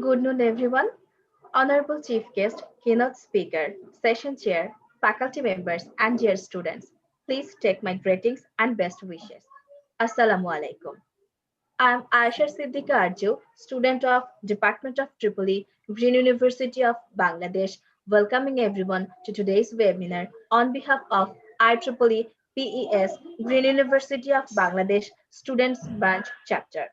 Good noon, everyone. Honorable Chief Guest, Keynote Speaker, Session Chair, faculty members, and dear students, please take my greetings and best wishes. Assalamu alaikum. I am Aisha Siddiqa Arju, student of Department of Tripoli, Green University of Bangladesh, welcoming everyone to today's webinar on behalf of IEEE PES, Green University of Bangladesh Students Branch Chapter.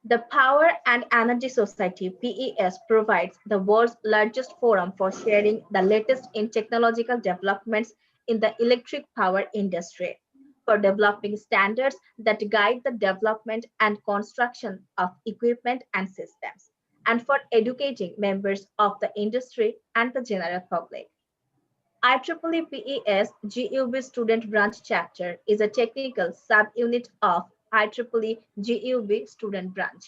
The Power and Energy Society (PES) provides the world's largest forum for sharing the latest in technological developments in the electric power industry, for developing standards that guide the development and construction of equipment and systems, and for educating members of the industry and the general public. IEEE PES GUB Student Branch Chapter is a technical subunit of IEEE GUB Student Branch.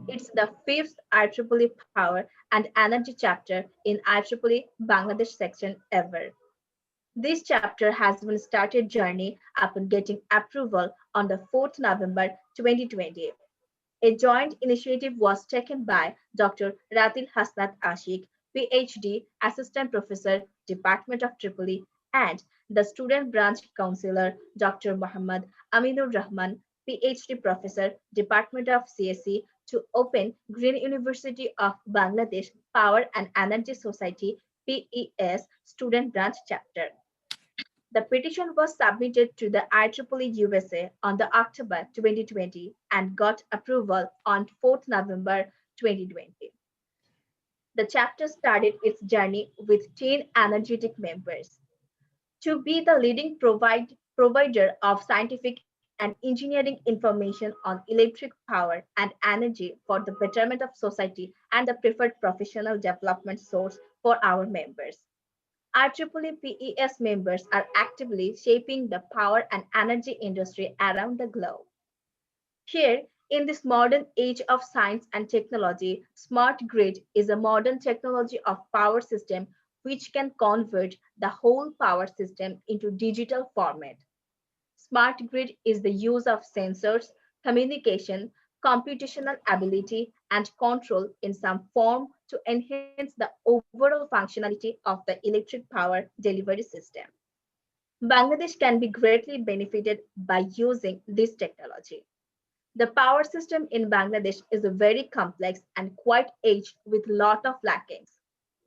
It's the fifth IEEE Power and Energy chapter in IEEE Bangladesh section ever. This chapter has been started journey upon getting approval on the 4th November 2020. A joint initiative was taken by Dr. Ratil Hasnat Ashik, PhD, Assistant Professor, Department of Tripoli, and the Student Branch Counselor, Dr. Muhammad Aminur Rahman, PhD Professor, Department of CSE, to open Green University of Bangladesh Power and Energy Society PES Student Branch Chapter. The petition was submitted to the IEEE USA on the October 2020 and got approval on 4th November 2020. The chapter started its journey with 10 energetic members. To be the leading provider of scientific and engineering information on electric power and energy for the betterment of society and the preferred professional development source for our members. IEEE PES members are actively shaping the power and energy industry around the globe. Here, in this modern age of science and technology, smart grid is a modern technology of power system which can convert the whole power system into digital format. Smart grid is the use of sensors, communication, computational ability, and control in some form to enhance the overall functionality of the electric power delivery system. Bangladesh can be greatly benefited by using this technology. The power system in Bangladesh is very complex and quite aged with lot of lackings.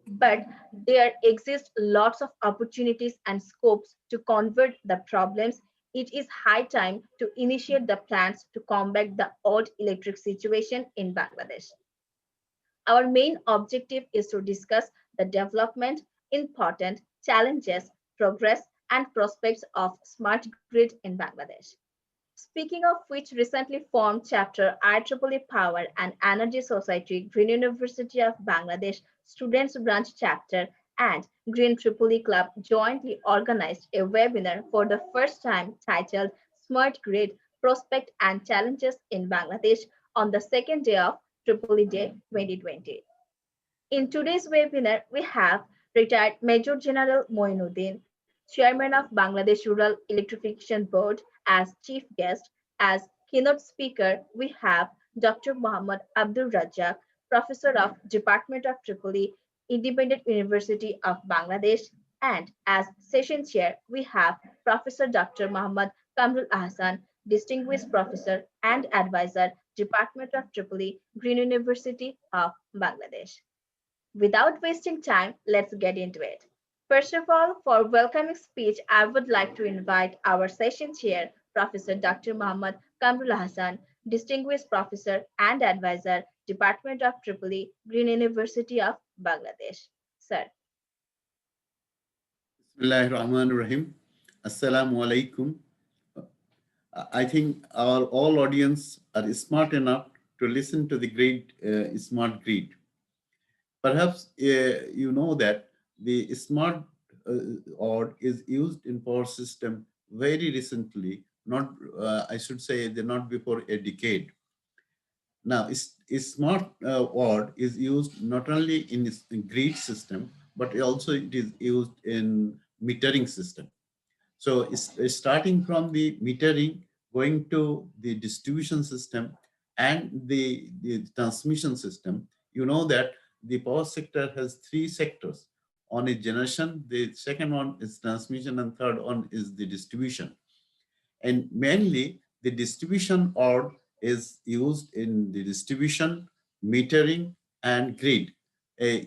But there exist lots of opportunities and scopes to convert the problems. It is high time to initiate the plans to combat the old electric situation in Bangladesh. Our main objective is to discuss the development, important challenges, progress, and prospects of smart grid in Bangladesh. Speaking of which, recently formed chapter IEEE Power and Energy Society, Green University of Bangladesh Students Branch Chapter and Green Tripoli Club jointly organized a webinar for the first time titled Smart Grid Prospect and Challenges in Bangladesh on the second day of Tripoli Day 2020. In today's webinar, we have retired Major General Moinuddin, Chairman of Bangladesh Rural Electrification Board, as chief guest. As keynote speaker, we have Dr. Muhammad Abdul Rajab, Professor of Department of Tripoli, Independent University of Bangladesh, and as session chair, we have Professor Dr. Muhammad Kamrul Ahsan, Distinguished Professor and Advisor, Department of Tripoli, Green University of Bangladesh. Without wasting time, let's get into it. First of all, for welcoming speech, I would like to invite our session chair, Professor Dr. Muhammad Kamrul Hassan, Distinguished Professor and Advisor, Department of Tripoli, Green University of Bangladesh. Sir. Bismillahirrahmanirrahim. Assalamu alaikum. I think our all audience are smart enough to listen to the great smart grid. Perhaps you know that the smart or is used in power system very recently. Not, I should say, they're not before a decade. Now, smart word is used not only in grid system, but also it is used in metering system. So it's starting from the metering, going to the distribution system, and the transmission system. You know that the power sector has three sectors. One is generation, the second one is transmission, and third one is the distribution. And mainly the distribution org is used in the distribution, metering, and grid.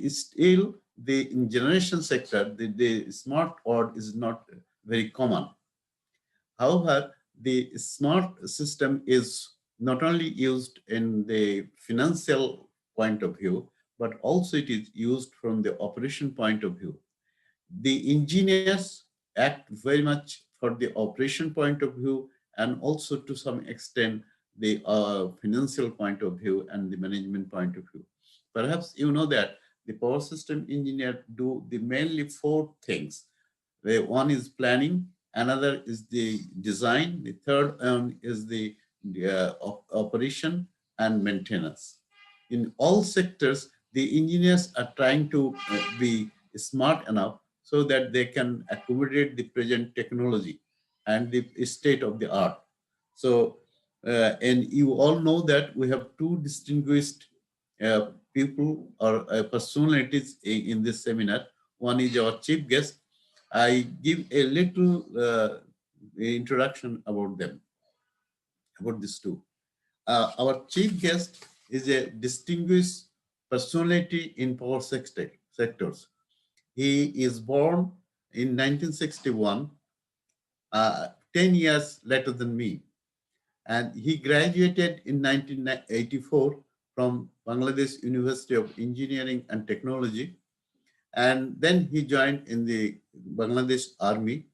Still, the in generation sector, the smart org is not very common. However, the smart system is not only used in the financial point of view, but also it is used from the operation point of view. The engineers act very much for the operation point of view, and also to some extent the financial point of view and the management point of view. Perhaps you know that the power system engineer do the mainly four things. One is planning, another is the design, the third one is the operation and maintenance. In all sectors, the engineers are trying to be smart enough so that they can accommodate the present technology and the state of the art. So, and you all know that we have two distinguished people or personalities in this seminar. One is our chief guest. I give a little introduction about them, about these two. Our chief guest is a distinguished personality in power sectors. He is born in 1961, 10 years later than me, and he graduated in 1984 from Bangladesh University of Engineering and Technology, and then he joined in the Bangladesh Army,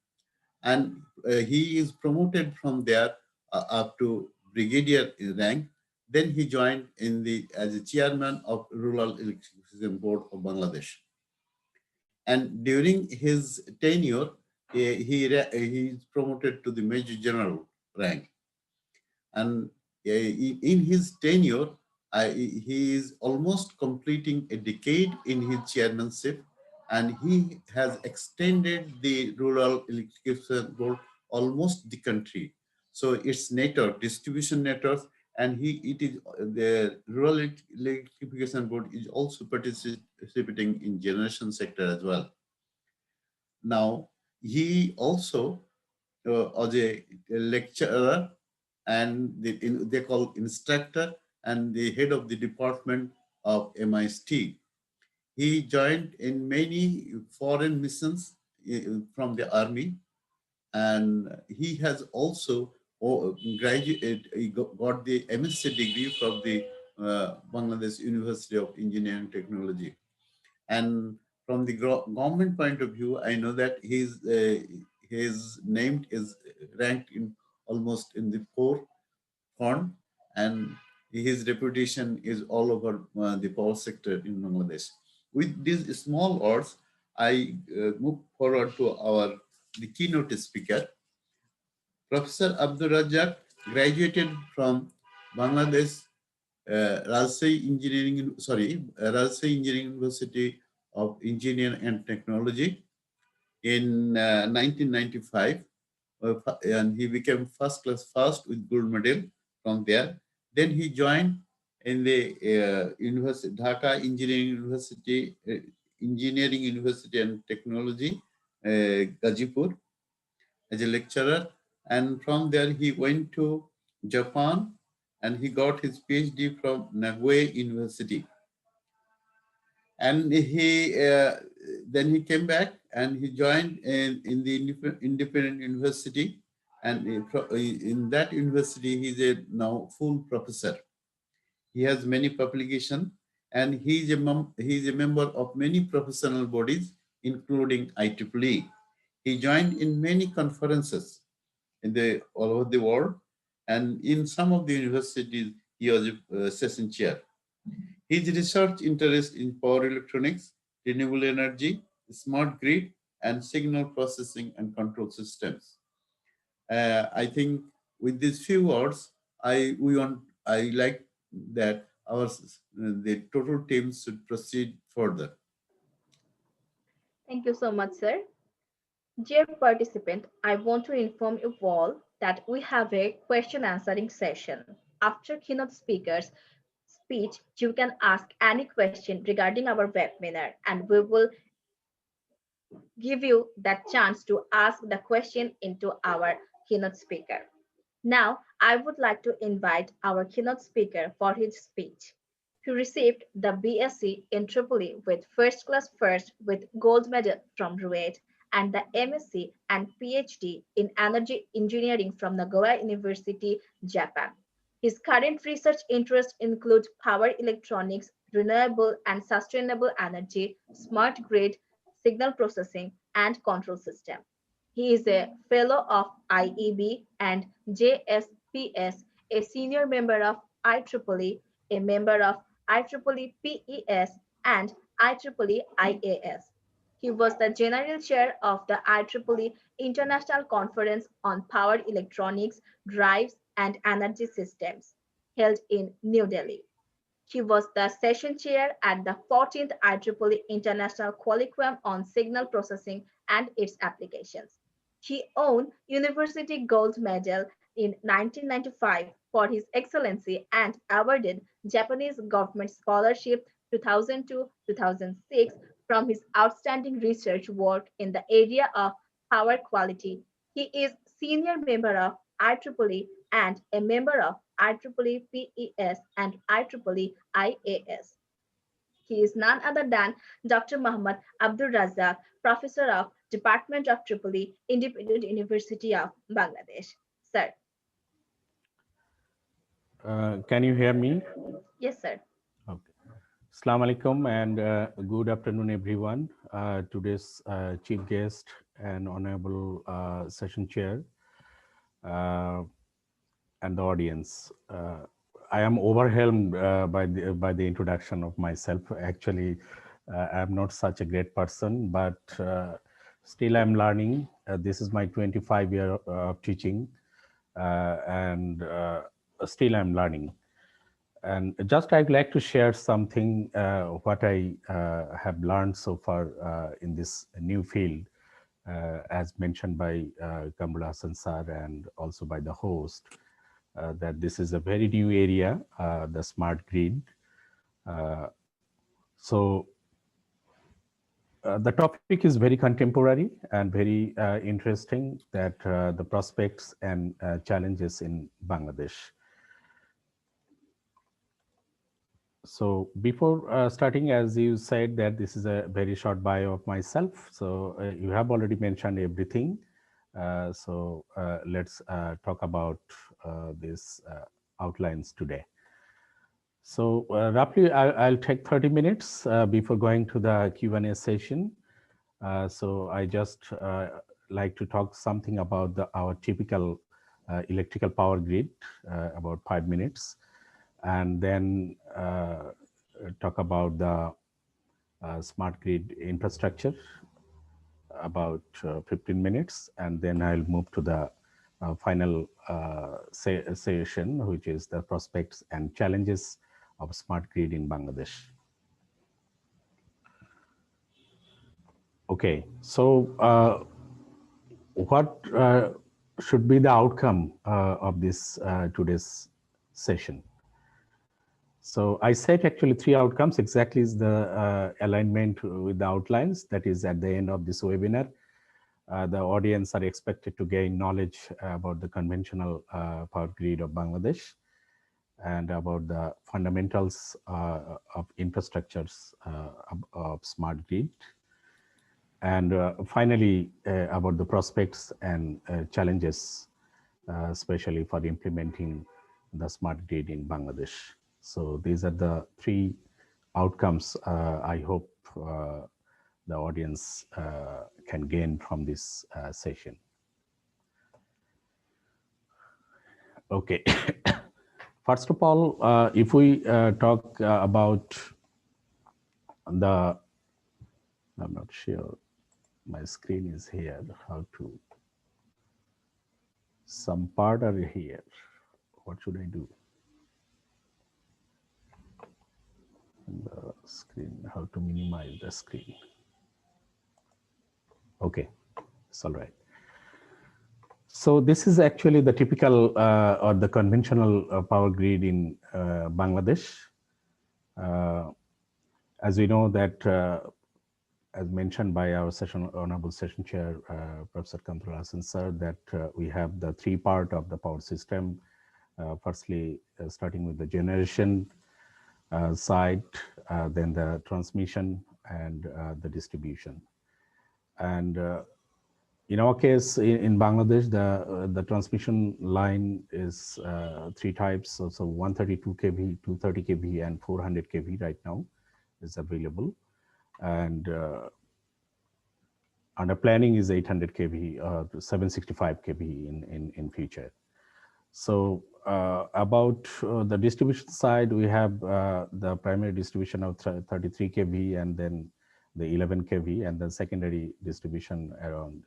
and he is promoted from there up to brigadier rank. Then he joined in the as a chairman of Rural Electricity Board of Bangladesh. And during his tenure, he is promoted to the major general rank. And in his tenure, he is almost completing a decade in his chairmanship, and he has extended the rural electrification board almost the country. So its network, distribution networks, and it is the rural electrification board is also participating in generation sector as well. Now, he also as a lecturer and they call instructor and the head of the department of MIST. He joined in many foreign missions from the army, and he has also graduated, he got the MSc degree from the Bangladesh University of Engineering Technology. And from the government point of view, I know that his name is ranked in almost in the fourth horn, and his reputation is all over the power sector in Bangladesh. With these small words, I move forward to our the keynote speaker. Professor Abdul Rajab graduated from Bangladesh Rajshahi Engineering University of Engineering and Technology in 1995, and he became first class first with gold medal from there. Then he joined in the University Dhaka Engineering University and Technology, Gazipur, as a lecturer, and from there he went to Japan and he got his PhD from Nagoya University. And then he came back and he joined in the independent university, and in that university he's a now full professor. He has many publications, and he's a member of many professional bodies, including IEEE. He joined in many conferences in the all over the world, and in some of the universities he was a session chair. His research interest in power electronics, renewable energy, smart grid, and signal processing and control systems. I think with these few words, I like that the total team should proceed further. Thank you so much, sir. Dear participant, I want to inform you all that we have a question answering session. After keynote speakers speech, you can ask any question regarding our webinar, and we will give you that chance to ask the question into our keynote speaker. Now, I would like to invite our keynote speaker for his speech. He received the BSc in EEE with first class first with gold medal from RUET and the MSc and PhD in energy engineering from Nagoya University, Japan. His current research interests include power electronics, renewable and sustainable energy, smart grid, signal processing, and control system. He is a fellow of IEEE and JSPS, a senior member of IEEE, a member of IEEE PES, and IEEE IAS. He was the general chair of the IEEE International Conference on Power Electronics, Drives, and Energy Systems, held in New Delhi. She was the session chair at the 14th IEEE International Colloquium on Signal Processing and its applications. She won University Gold Medal in 1995 for his excellency and awarded Japanese Government Scholarship 2002-2006 from his outstanding research work in the area of power quality. He is senior member of IEEE and a member of IEEE PES and IEEE IAS. He is none other than Dr. Muhammad Abdul Razak, Professor of Department of EEE, Independent University of Bangladesh. Sir. Can you hear me? Yes, sir. Okay. Assalamu alaikum and good afternoon, everyone. Today's chief guest and honorable session chair and the audience. I am overwhelmed by the introduction of myself. Actually, I am not such a great person, but still I'm learning. This is my 25 year of teaching, and still I'm learning. And just I'd like to share something what I have learned so far in this new field, as mentioned by Kamrul Hassan sir and also by the host, that this is a very new area, the smart grid. So the topic is very contemporary and very interesting, that the prospects and challenges in Bangladesh. So before starting, as you said, that this is a very short bio of myself. So you have already mentioned everything. So let's talk about these outlines today. So roughly, I'll take 30 minutes before going to the Q&A session. So I just like to talk something about our typical electrical power grid, about 5 minutes, and then talk about the smart grid infrastructure, about 15 minutes, and then I'll move to the final session, which is the prospects and challenges of smart grid in Bangladesh. Okay, so what should be the outcome of this today's session? So I set actually 3 outcomes. Exactly is the alignment with the outlines that is at the end of this webinar. The audience are expected to gain knowledge about the conventional power grid of Bangladesh and about the fundamentals of infrastructures of smart grid. And finally, about the prospects and challenges, especially for implementing the smart grid in Bangladesh. So these are the 3 outcomes I hope the audience can gain from this session. Okay. First of all, if we talk about the, I'm not sure, my screen is here, how to, some part are here. What should I do? The screen, how to minimize the screen. Okay, it's all right. So this is actually the typical or the conventional power grid in Bangladesh. As we know that, as mentioned by our honorable session chair, Professor Kamrul Hassan sir, that we have the three part of the power system. Firstly, starting with the generation side, then the transmission and the distribution. And in our case, in Bangladesh, the transmission line is three types. So 132 kV, 230 kV, and 400 kV right now is available. And under planning is 800 kV, 765 kV in future. So about the distribution side, we have the primary distribution of 33 kV and then the 11 kV, and the secondary distribution around,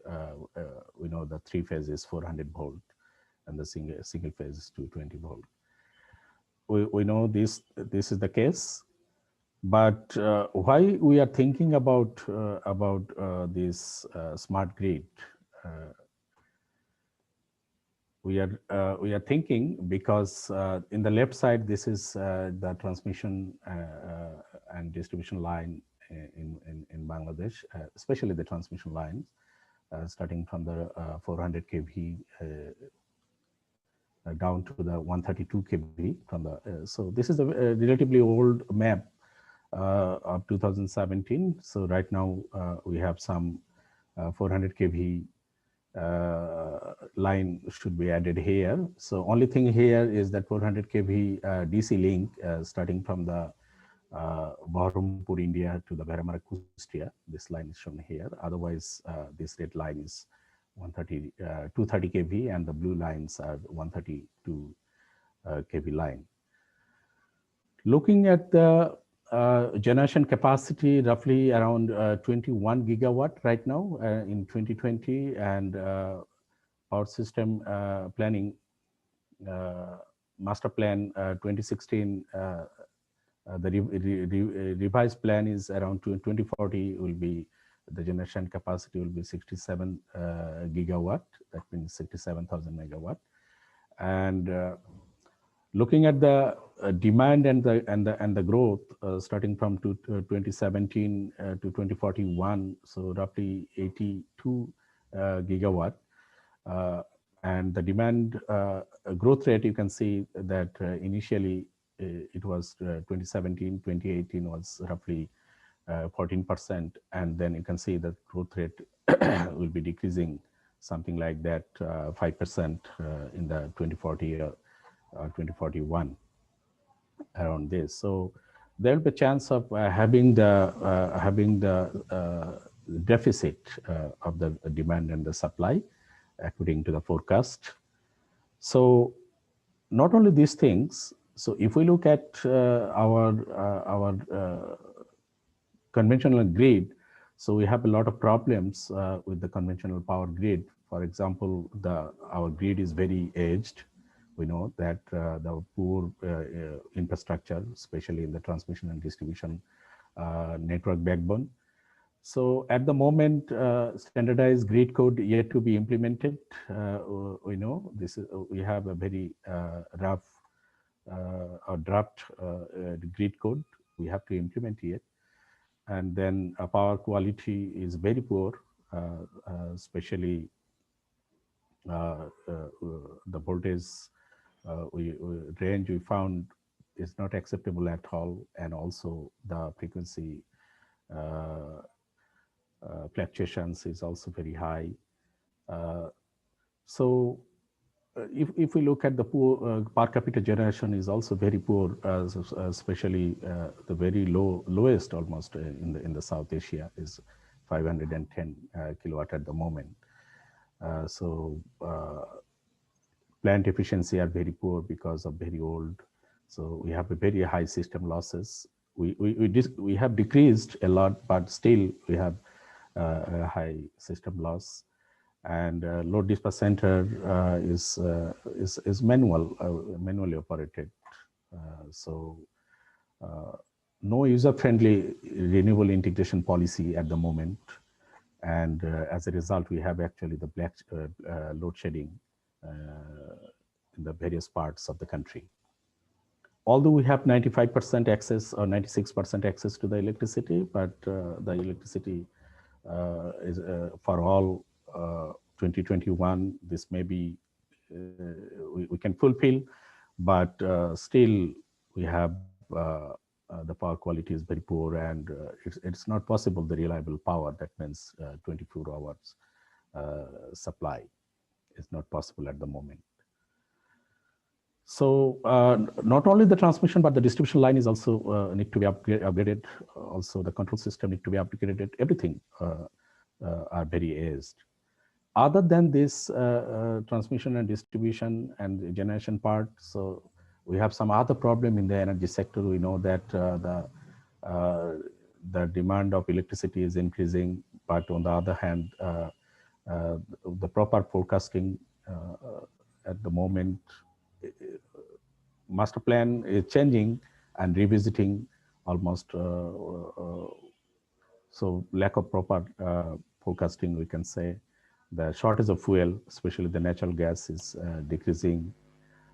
we know the three phase is 400 volt and the single phase is 220 volt. We know this is the case, but why we are thinking about this smart grid? We are thinking because in the left side, this is the transmission and distribution line in Bangladesh, especially the transmission lines, starting from the 400 kV down to the 132 kV from the. So this is a relatively old map of 2017. So right now we have some 400 kV line should be added here. So only thing here is that 400 kV DC link starting from the Bahrampur, India to the Bharamara Kustia. This line is shown here. Otherwise, this red line is 230 kV, and the blue lines are 132 kV line. Looking at the generation capacity, roughly around 21 gigawatt right now in 2020, and power system planning, master plan 2016, the revised plan is around 2040 will be, the generation capacity will be 67 gigawatt, that means 67,000 megawatt. And looking at the demand and the growth starting from 2017 to 2041, so roughly 82 gigawatt, and the demand growth rate, you can see that initially it was 2017, 2018 was roughly 14%, and then you can see that growth rate will be decreasing something like that 5% in the 2040 or 2041, around this. So there will be a chance of having the deficit of the demand and the supply according to the forecast. So not only these things, so if we look at our conventional grid, so we have a lot of problems with the conventional power grid. For example, our grid is very aged. We know that the poor infrastructure, especially in the transmission and distribution network backbone. So at the moment, standardized grid code yet to be implemented. We know this is, we have a very rough or draft grid code. We have to implement it. And then power quality is very poor, especially the voltage range we found is not acceptable at all, and also the frequency fluctuations is also very high. So if we look at the poor per capita generation is also very poor, especially the very lowest almost in the South Asia is 510 kilowatt at the moment. So plant efficiency are very poor because of very old. So we have a very high system losses. We have decreased a lot, but still we have a high system loss. And load dispatch center is manually operated. So no user-friendly renewable integration policy at the moment. And as a result, we have actually the black load shedding in the various parts of the country. Although we have 95% access or 96% access to the electricity, but the electricity is for all 2021, this may be, we can fulfill, but still we have the power quality is very poor, and it's not possible the reliable power. That means 24 hours supply is not possible at the moment. So not only the transmission, but the distribution line is also need to be upgraded. Also, the control system need to be upgraded. Everything are very aged. Other than this transmission and distribution and generation part, so we have some other problem in the energy sector. We know that the demand of electricity is increasing, but on the other hand, the proper forecasting at the moment, master plan is changing and revisiting almost. So lack of proper forecasting, we can say. The shortage of fuel, especially the natural gas, is decreasing.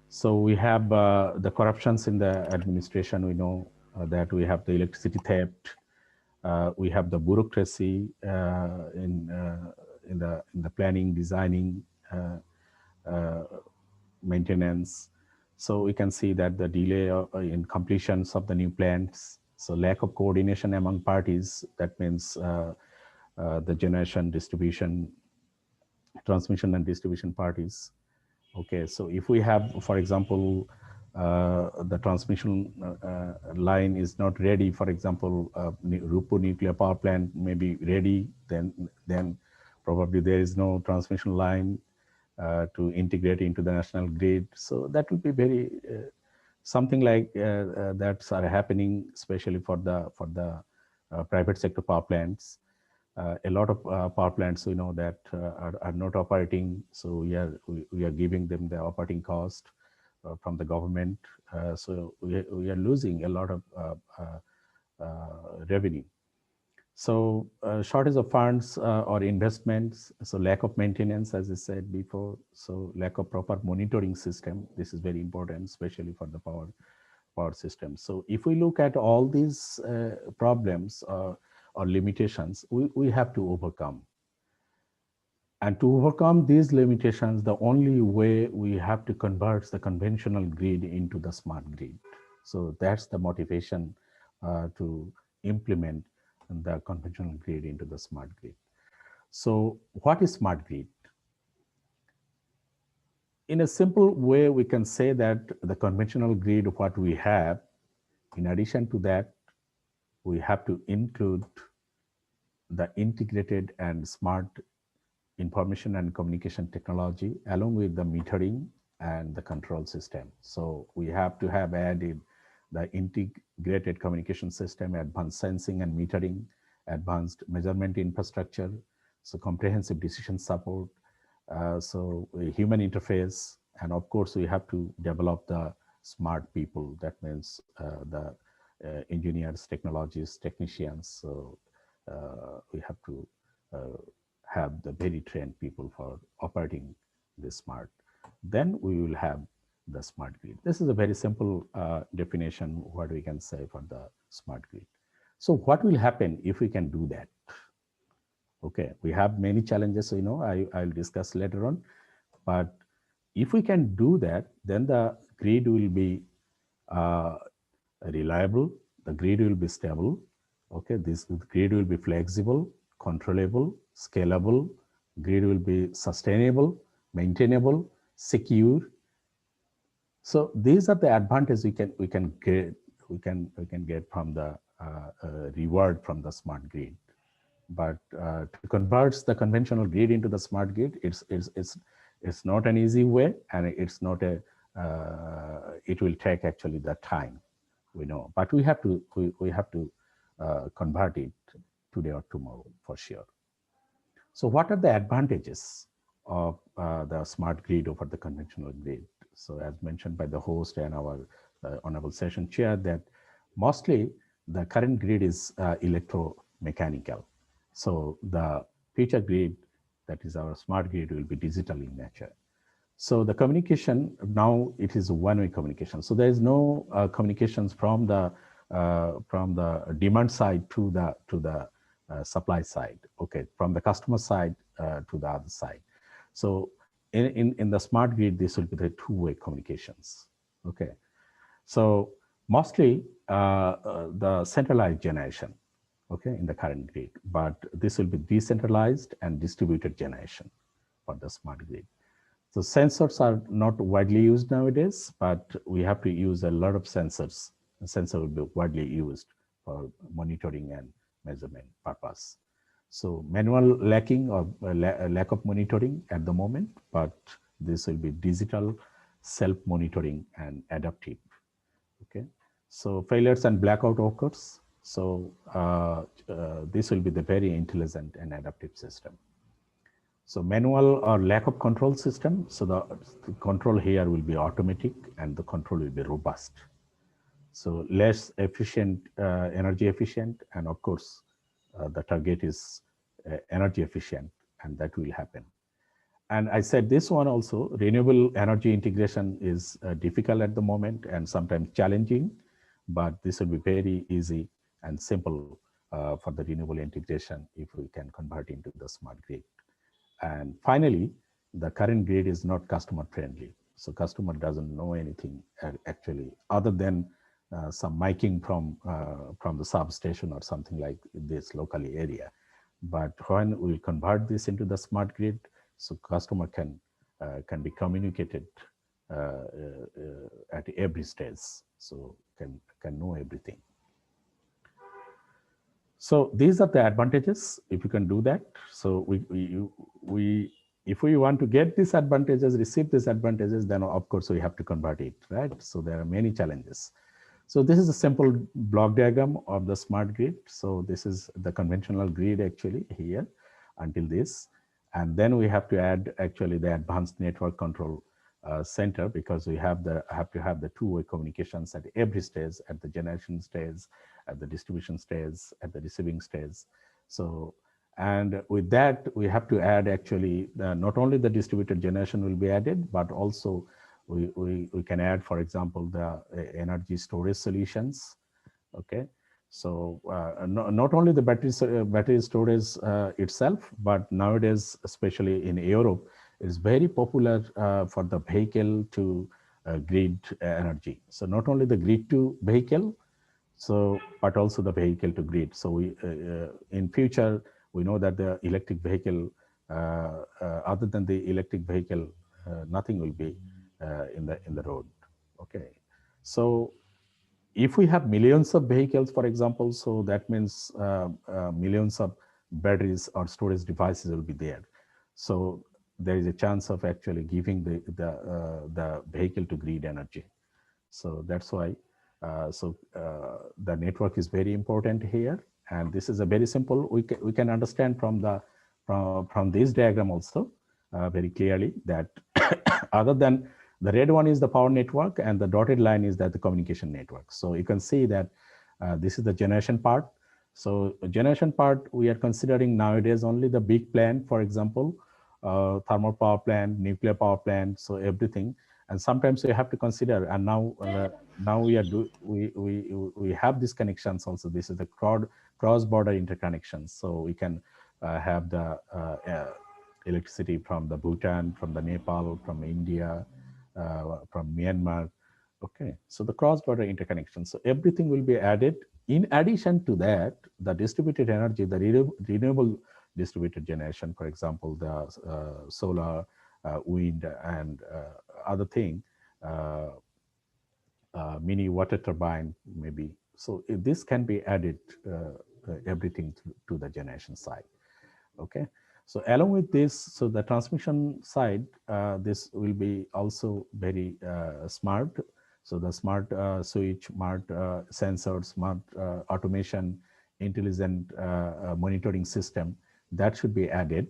So we have the corruptions in the administration. We know that we have the electricity theft. We have the bureaucracy in the planning, designing, maintenance. So we can see that the delay in completions of the new plants. So lack of coordination among parties. That means the generation, distribution, transmission and distribution parties. Okay, so if we have, for example, the transmission line is not ready, for example, Rupu nuclear power plant may be ready, then probably there is no transmission line to integrate into the national grid. So that will be very something like that's are happening, especially for the private sector power plants. A lot of power plants we know that are not operating, so we are giving them the operating cost from the government. So we are losing a lot of revenue. So shortage of funds or investments, so lack of maintenance, as I said before, so lack of proper monitoring system. This is very important, especially for the power system. So if we look at all these problems or limitations, we have to overcome. And to overcome these limitations, the only way we have to convert the conventional grid into the smart grid. So that's the motivation to implement the conventional grid into the smart grid. So what is smart grid? In a simple way, we can say that the conventional grid, what we have, in addition to that, we have to include the integrated and smart information and communication technology along with the metering and the control system. So we have to have added the integrated communication system, advanced sensing and metering, advanced measurement infrastructure, so comprehensive decision support, so human interface, and of course we have to develop the smart people. That means the engineers, technologists, technicians. So we have to have the very trained people for operating the smart. Then we will have the smart grid. This is a very simple definition what we can say for the smart grid. So what will happen if we can do that? Okay, we have many challenges, you know, I'll discuss later on, but if we can do that, then the grid will be reliable, the grid will be stable. Okay, this grid will be flexible, controllable, scalable, grid will be sustainable, maintainable, secure. So these are the advantages we can get from the reward from the smart grid. But to convert the conventional grid into the smart grid, it's not an easy way, and it's not a it will take actually the time, we know. But we have to convert it today or tomorrow for sure. So what are the advantages of the smart grid over the conventional grid? So as mentioned by the host and our honorable session chair, that mostly the current grid is electromechanical. So the future grid, that is our smart grid, will be digital in nature. So the communication now, it is a one-way communication. So there is no communications from the demand side to the supply side. Okay, from the customer side to the other side. So in the smart grid, this will be the two-way communications. Okay, so mostly the centralized generation. Okay, in the current grid, but this will be decentralized and distributed generation for the smart grid. So sensors are not widely used nowadays, but we have to use a lot of sensors. The sensor will be widely used for monitoring and measurement purpose. So manual lacking or lack of monitoring at the moment, but this will be digital self-monitoring and adaptive. Okay, so failures and blackout occurs. So this will be the very intelligent and adaptive system. So manual or lack of control system. So the control here will be automatic and the control will be robust. So less efficient, energy efficient, and of course, the target is energy efficient, and that will happen. And I said this one also, renewable energy integration is difficult at the moment and sometimes challenging, but this will be very easy and simple for the renewable integration if we can convert into the smart grid. And finally, the current grid is not customer friendly. So customer doesn't know anything actually, other than some miking from the substation or something like this locally area. But when we convert this into the smart grid, so customer can be communicated at every stage, so can know everything. So these are the advantages if you can do that. So if we want to get these advantages, receive these advantages, then of course we have to convert it, right? So there are many challenges. So this is a simple block diagram of the smart grid. So this is the conventional grid actually here until this. And then we have to add actually the advanced network control center, because we have to have the two-way communications at every stage, at the generation stage, at the distribution stage, at the receiving stage. So, and with that, we have to add actually not only the distributed generation will be added, but also we can add, for example, the energy storage solutions. Okay, so not only the battery storage itself, but nowadays, especially in Europe, is very popular for the vehicle to grid energy. So not only the grid to vehicle, so but also the vehicle to grid. So we in future we know that the electric vehicle, other than the electric vehicle, nothing will be in the road. Okay, so if we have millions of vehicles, for example, so that means millions of batteries or storage devices will be there. So there is a chance of actually giving the vehicle to grid energy. So that's why the network is very important here. And this is a very simple, we can understand from this diagram also very clearly that other than the red one is the power network and the dotted line is that the communication network. So you can see that this is the generation part. So generation part, we are considering nowadays only the big plant, for example, thermal power plant, nuclear power plant, so everything. And sometimes we have to consider, and now we have these connections also. This is the cross-border interconnections. So we can have the electricity from the Bhutan, from the Nepal, from India, from Myanmar. Okay, so the cross-border interconnection. So everything will be added. In addition to that, the distributed energy, the renewable distributed generation, for example, the solar, wind, and other thing, mini water turbine maybe. So this can be added everything to the generation side. Okay. So along with this, so the transmission side, this will be also very smart. So the smart switch, smart sensors, smart automation, intelligent monitoring system, that should be added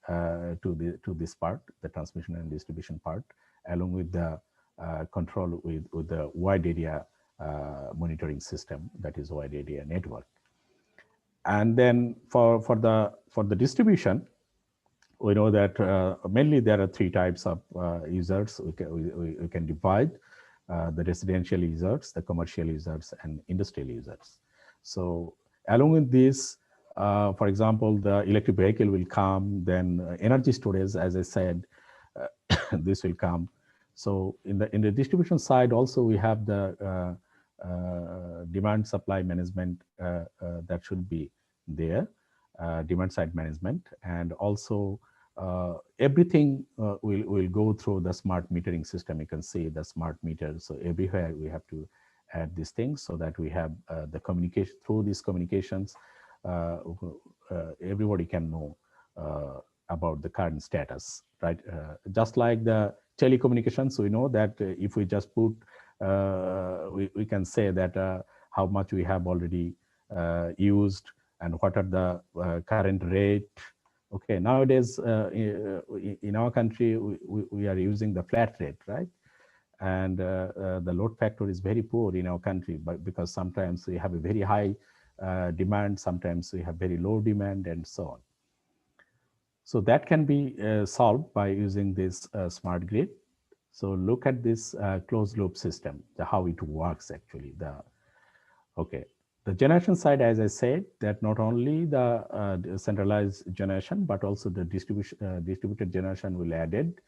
to this part, the transmission and distribution part, along with the control with the wide area monitoring system, that is wide area network. And then for the distribution, we know that mainly there are three types of users. We can divide the residential users, the commercial users, and industrial users. So along with this, for example, the electric vehicle will come, then energy storage, as I said, this will come. So in the distribution side also, we have the demand supply management that should be there, demand side management, and also everything will go through the smart metering system. You can see the smart meters. So everywhere we have to add these things so that we have the communication through these communications. Everybody can know about the current status, right? Just like the telecommunications, we know that if we just put, we can say that how much we have already used and what are the current rate. Okay, nowadays in our country, we are using the flat rate, right? And the load factor is very poor in our country, but because sometimes we have a very high demand, sometimes we have very low demand, and so on. So that can be solved by using this smart grid. So look at this closed loop system, how it works actually. Okay, the generation side, as I said, that not only the centralized generation, but also the distributed generation will added.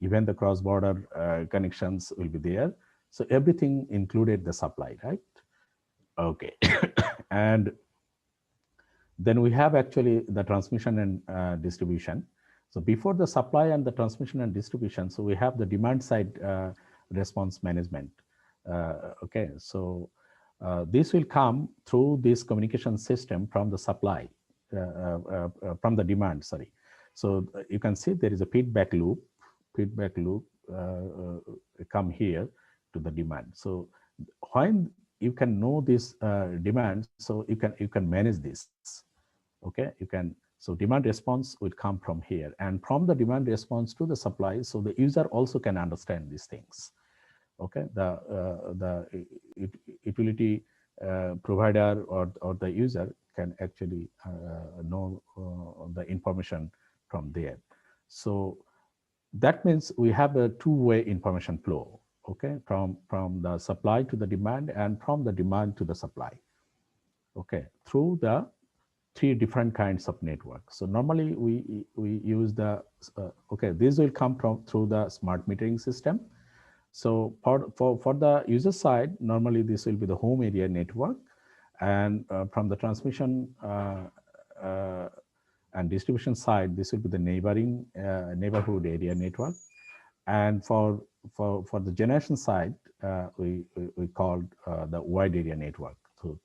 Even the cross-border connections will be there. So everything included the supply, right? Okay, and then we have actually the transmission and distribution. So before the supply and the transmission and distribution, so we have the demand side response management. Okay, so this will come through this communication system from the supply, from the demand, sorry. So you can see there is a feedback loop come here to the demand. So when you can know this demand, so you can manage this. Okay, you can, so demand response will come from here, and from the demand response to the supply, so the user also can understand these things. Okay, the utility provider or the user can actually know the information from there. So that means we have a two-way information flow, okay, from the supply to the demand and from the demand to the supply, okay, through the three different kinds of networks. So normally we use the, okay, this will come through the smart metering system. So for the user side, normally this will be the home area network, and from the transmission and distribution side, this will be the neighborhood area network. And for the generation side, we called the wide area network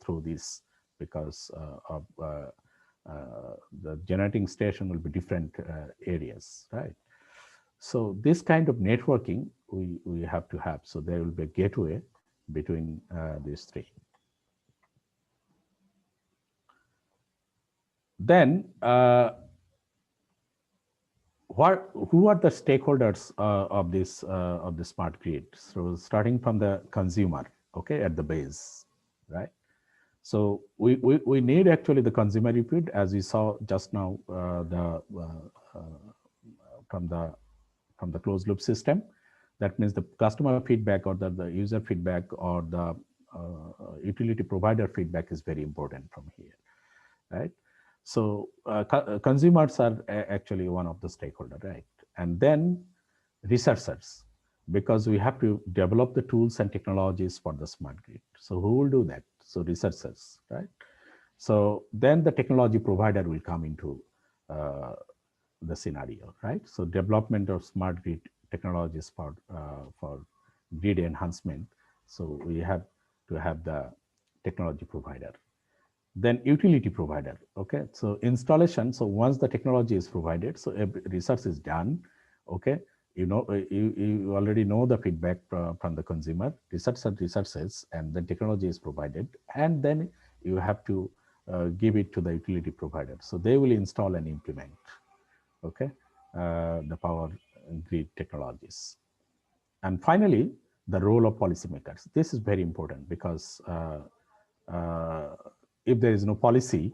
through this, because of the generating station will be different areas, right? So this kind of networking we have to have. So there will be a gateway between these three. Then who are the stakeholders of this smart grid? So starting from the consumer, okay, at the base, right? So we need actually the consumer input, as we saw just now, from the closed loop system. That means the customer feedback or the user feedback or the utility provider feedback is very important from here, right? So consumers are actually one of the stakeholder, right? And then researchers, because we have to develop the tools and technologies for the smart grid. So who will do that? So researchers, right? So then the technology provider will come into the scenario, right? So development of smart grid technologies for grid enhancement. So we have to have the technology provider. Then utility provider, okay? So installation, so once the technology is provided, so research is done, okay? You know, you already know the feedback from the consumer, researches, and the technology is provided, and then you have to give it to the utility provider. So they will install and implement, okay, the power grid technologies. And finally, the role of policymakers. This is very important because if there is no policy,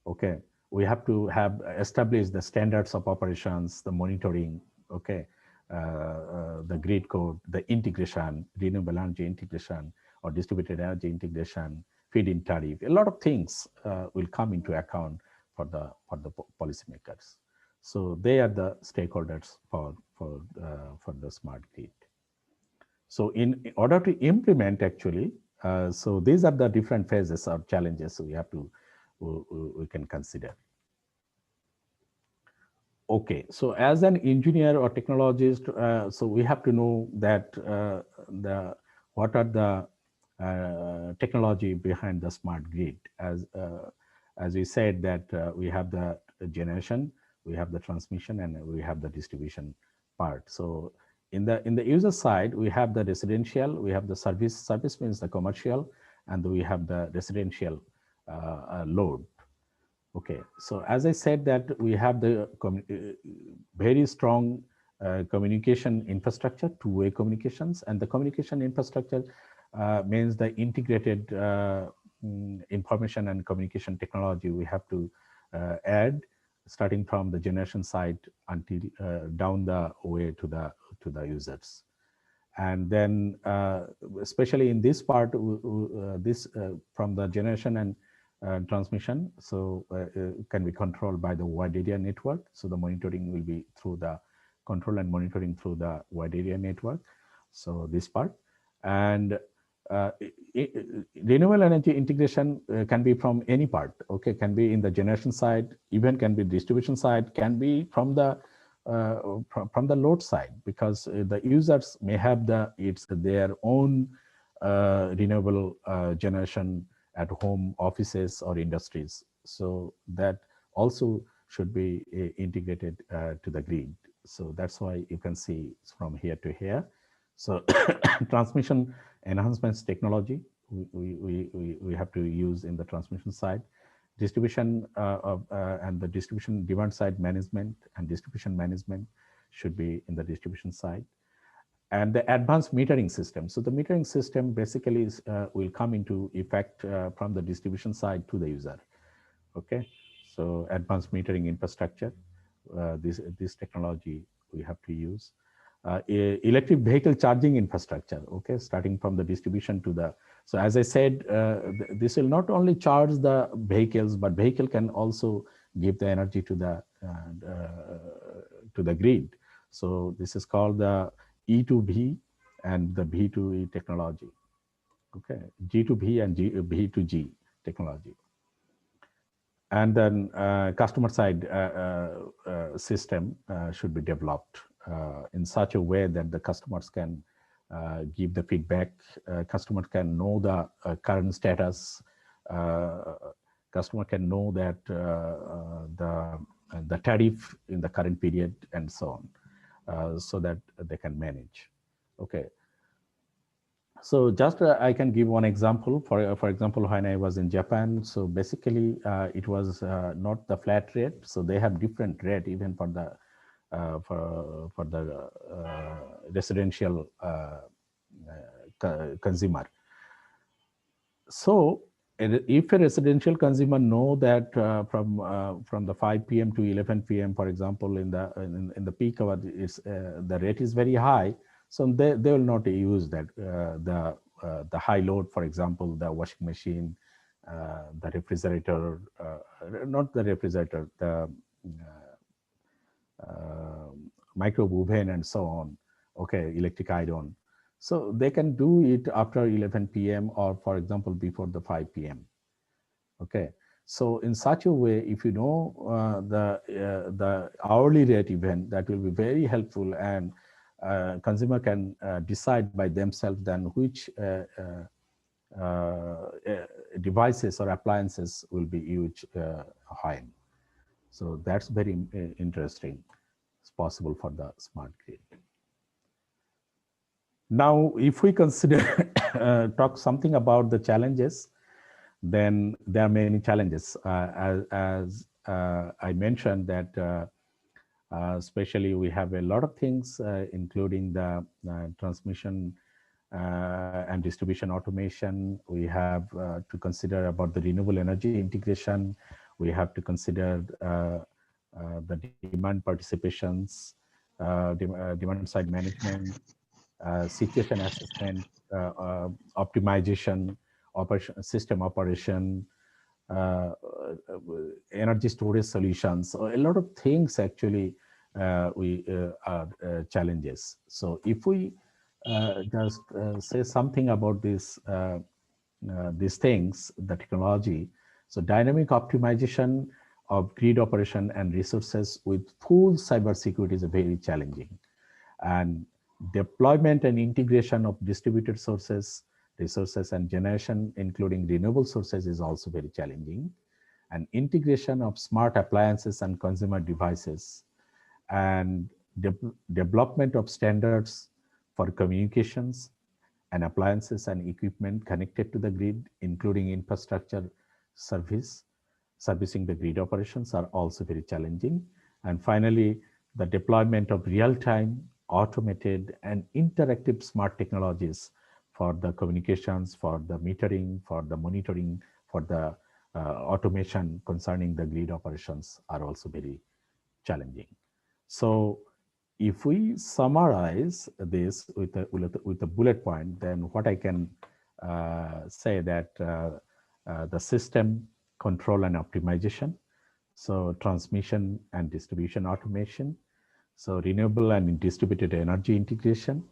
okay, we have to have established the standards of operations, the monitoring, okay, the grid code, the integration, renewable energy integration or distributed energy integration, feed-in tariff. A lot of things will come into account for the policymakers. So they are the stakeholders for the smart grid. So in order to implement, actually, so these are the different phases or challenges we have to we can consider. Okay, so as an engineer or technologist, so we have to know that what are the technology behind the smart grid. As we said that we have the generation, we have the transmission, and we have the distribution part. So in the user side, we have the residential, we have the service means the commercial, and we have the residential load. Okay, so as I said that we have the very strong communication infrastructure, two-way communications, and the communication infrastructure means the integrated information and communication technology we have to add, starting from the generation side until down the way to the users. And then especially in this part, from the generation and transmission, so can be controlled by the wide area network. So the monitoring will be through the control and monitoring through the wide area network. So this part. And renewable energy integration can be from any part, okay, can be in the generation side, even can be distribution side, can be from the load side, because the users may have their own renewable generation at home, offices, or industries. So that also should be integrated to the grid. So that's why you can see from here to here. So transmission enhancements technology we have to use in the transmission side. Distribution and the distribution demand side management and distribution management should be in the distribution side. And the advanced metering system. So the metering system basically will come into effect from the distribution side to the user. Okay, so advanced metering infrastructure, this technology we have to use. Electric vehicle charging infrastructure, okay, starting from the distribution to the, so as I said, this will not only charge the vehicles, but vehicle can also give the energy to the grid. So this is called the E to V and the V to E technology, okay, G to V and V to G technology. And then customer side system should be developed in such a way that the customers can give the feedback, customer can know the current status, customer can know that the tariff in the current period and so on, so that they can manage. Okay. So just I can give one example. For example, when I was in Japan, so basically it was not the flat rate. So they have different rate even for the residential consumer. So if a residential consumer know that from the 5 p.m. to 11 p.m., for example, in the peak hour, the rate is very high. So they will not use that the high load, for example, the washing machine, the refrigerator, not the refrigerator, the microwave oven and so on. Okay, electric iron. So they can do it after 11 p.m. or, for example, before the 5 p.m. Okay. So in such a way, if you know the hourly rate event, that will be very helpful, and consumer can decide by themselves then which devices or appliances will be used when. So that's very interesting. It's possible for the smart grid. Now, if we consider talk something about the challenges, then there are many challenges. As I mentioned that especially we have a lot of things, including the transmission and distribution automation. We have to consider about the renewable energy integration. We have to consider the demand participations, demand side management, situation assessment, optimization, system operation, uh, energy storage solutions. So a lot of things actually we are challenges. So if we just say something about these things, the technology. So dynamic optimization of grid operation and resources with full cybersecurity is very challenging. And deployment and integration of distributed sources, resources and generation, including renewable sources, is also very challenging. And integration of smart appliances and consumer devices, and development of standards for communications and appliances and equipment connected to the grid, including infrastructure servicing the grid operations, are also very challenging. And finally, the deployment of real-time, automated, and interactive smart technologies for the communications, for the metering, for the monitoring, for the automation concerning the grid operations are also very challenging. So if we summarize this with a bullet point, then what I can say that the system control and optimization, so transmission and distribution automation, so renewable and distributed energy integration,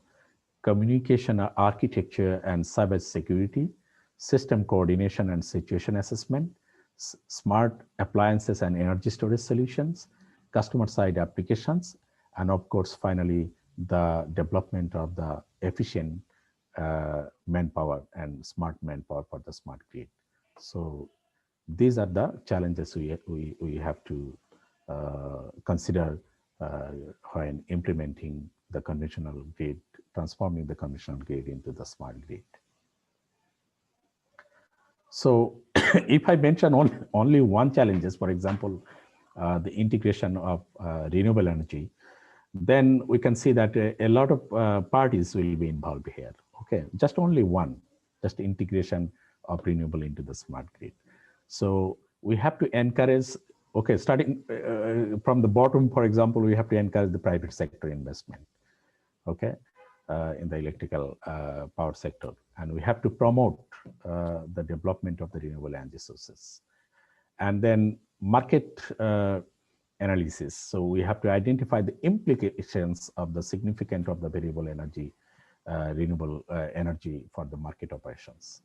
communication architecture and cyber security, system coordination and situation assessment, smart appliances and energy storage solutions, customer side applications, and of course, finally, the development of the efficient manpower and smart manpower for the smart grid. So these are the challenges we have to consider when implementing the conventional grid, transforming the conventional grid into the smart grid. So if I mention only one challenges, for example, the integration of renewable energy, then we can see that a lot of parties will be involved here. Okay, just only one, just integration of renewable into the smart grid. So we have to encourage, okay, starting from the bottom, for example, we have to encourage the private sector investment, okay, in the electrical power sector. And we have to promote the development of the renewable energy sources. And then market analysis. So we have to identify the implications of the significance of the variable energy, renewable energy for the market operations.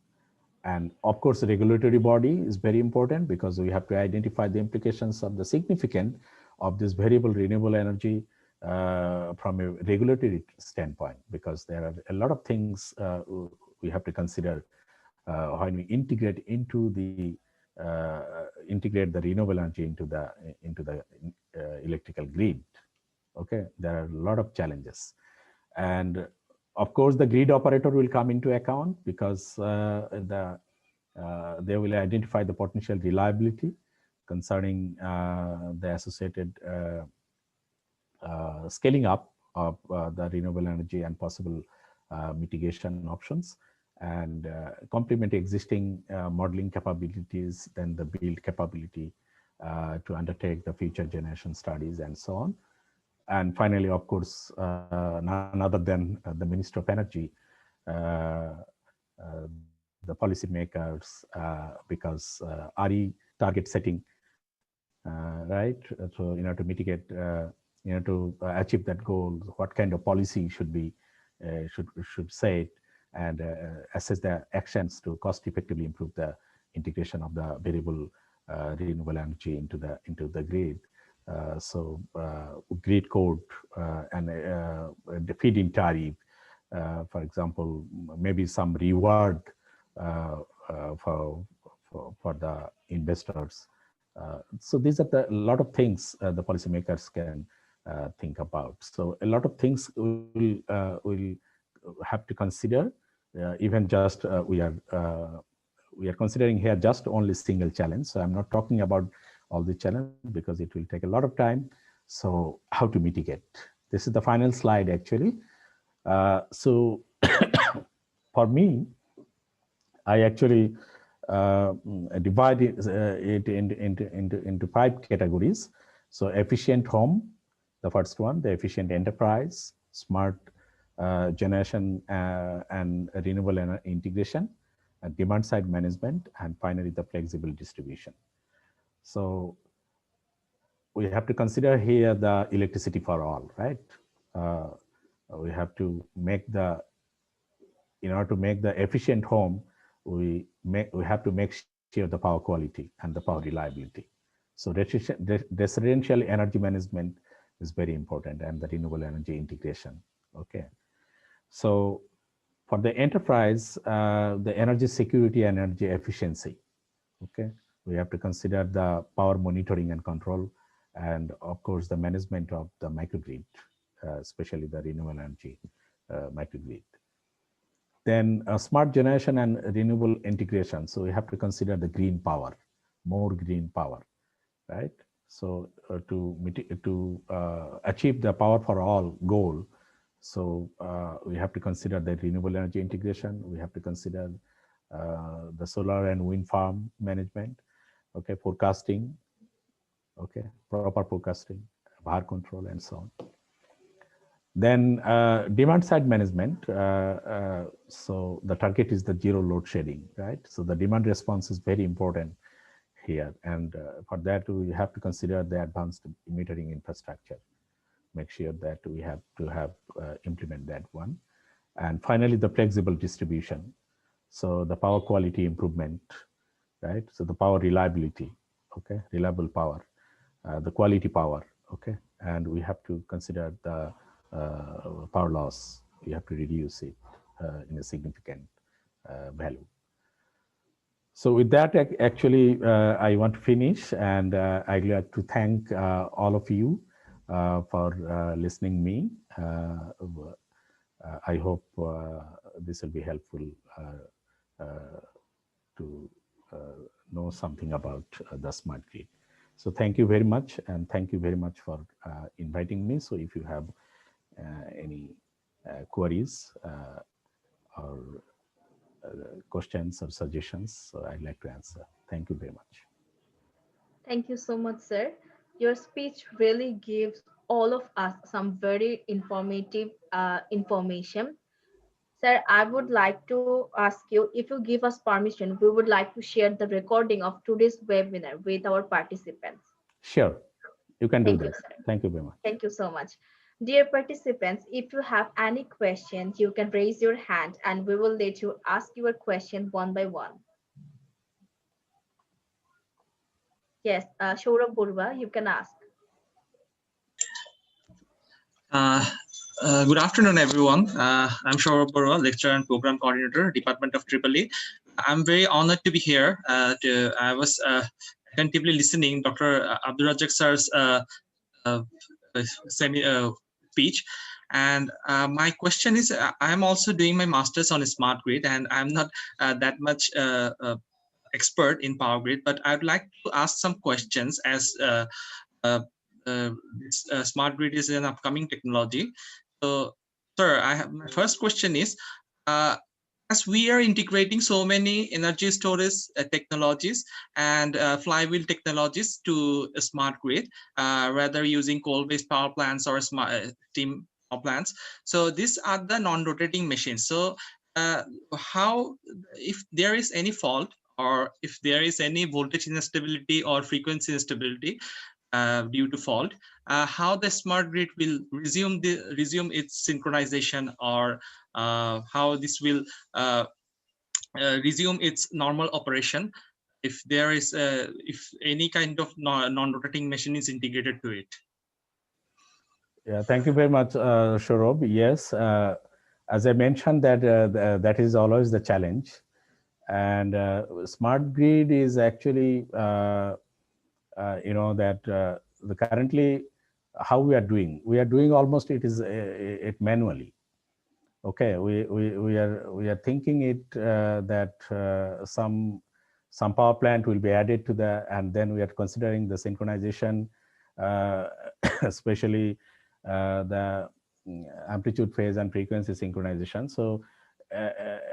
And of course, the regulatory body is very important because we have to identify the implications of the significance of this variable renewable energy from a regulatory standpoint, because there are a lot of things we have to consider when we integrate the renewable energy into the electrical grid. Okay, there are a lot of challenges, and of course the grid operator will come into account because they will identify the potential reliability concerning the associated scaling up of the renewable energy and possible mitigation options, and complement existing modeling capabilities, then the build capability to undertake the future generation studies and so on. And finally, of course, none other than the Minister of Energy, the policymakers, because RE target setting, right? So in order to mitigate, to achieve that goal, what kind of policy should be should set, and assess the actions to cost effectively improve the integration of the variable renewable energy into the grid. So grid code and the feed-in tariff, for example, maybe some reward for the investors. So these are a lot of things the policymakers can think about. So a lot of things will have to consider. Even just we are considering here just only single challenge. So I'm not talking about all the challenge because it will take a lot of time. So how to mitigate? This is the final slide actually. So for me, I actually divide it into 5 categories. So efficient home, the first one, the efficient enterprise, smart generation and renewable energy integration, demand side management, and finally the flexible distribution. So we have to consider here the electricity for all, right? We have to make in order to make the efficient home, we have to make sure the power quality and the power reliability. So residential energy management is very important, and the renewable energy integration. Okay. So for the enterprise, the energy security and energy efficiency. Okay. We have to consider the power monitoring and control, and of course the management of the microgrid, especially the renewable energy microgrid. Then smart generation and renewable integration. So we have to consider the green power, more green power, right? So to achieve the power for all goal, so we have to consider the renewable energy integration. We have to consider the solar and wind farm management, okay, forecasting, okay, proper forecasting, VAR control, and so on. Then demand side management. So the target is the zero load shedding, right? So the demand response is very important here. And for that, we have to consider the advanced metering infrastructure. Make sure that we have to implement that one. And finally, the flexible distribution. So the power quality improvement, right? So the power reliability, okay? Reliable power, the quality power, okay? And we have to consider the power loss. We have to reduce it in a significant value. So with that, actually, I want to finish, and I'd like to thank all of you for listening me. I hope this will be helpful to know something about the smart grid. So thank you very much, and thank you very much for inviting me. So if you have any queries or questions or suggestions, so I'd like to answer. Thank you very much. Thank you so much, sir. Your speech really gives all of us some very informative information. Sir, I would like to ask you, if you give us permission, we would like to share the recording of today's webinar with our participants. Sure, you can do Thank you, that. sir. Thank you very much. Thank you so much. Dear participants, if you have any questions, you can raise your hand and we will let you ask your question one by one. Yes, Shourabh Burwa, you can ask. Good afternoon, everyone. I'm Shourabh Burwa, lecturer and program coordinator, Department of EEE. I'm very honored to be here. I was attentively listening Dr. Abdul Rajab sir's speech. And my question is, I'm also doing my master's on smart grid, and I'm not that much expert in power grid, but I'd like to ask some questions as this smart grid is an upcoming technology. So, sir, my first question is, as we are integrating so many energy storage technologies and flywheel technologies to a smart grid, rather using coal-based power plants or smart steam power plants. So these are the non-rotating machines. So how, if there is any fault, or if there is any voltage instability or frequency instability due to fault, how the smart grid will resume its synchronization, or how this will resume its normal operation if there is if any kind of non-rotating machine is integrated to it. Yeah, thank you very much, Shourabh. Yes, as I mentioned, that is always the challenge, and smart grid is actually that the currently how we are doing almost it manually. Okay, we are thinking it that some power plant will be added to the, and then we are considering the synchronization, especially the amplitude phase and frequency synchronization. So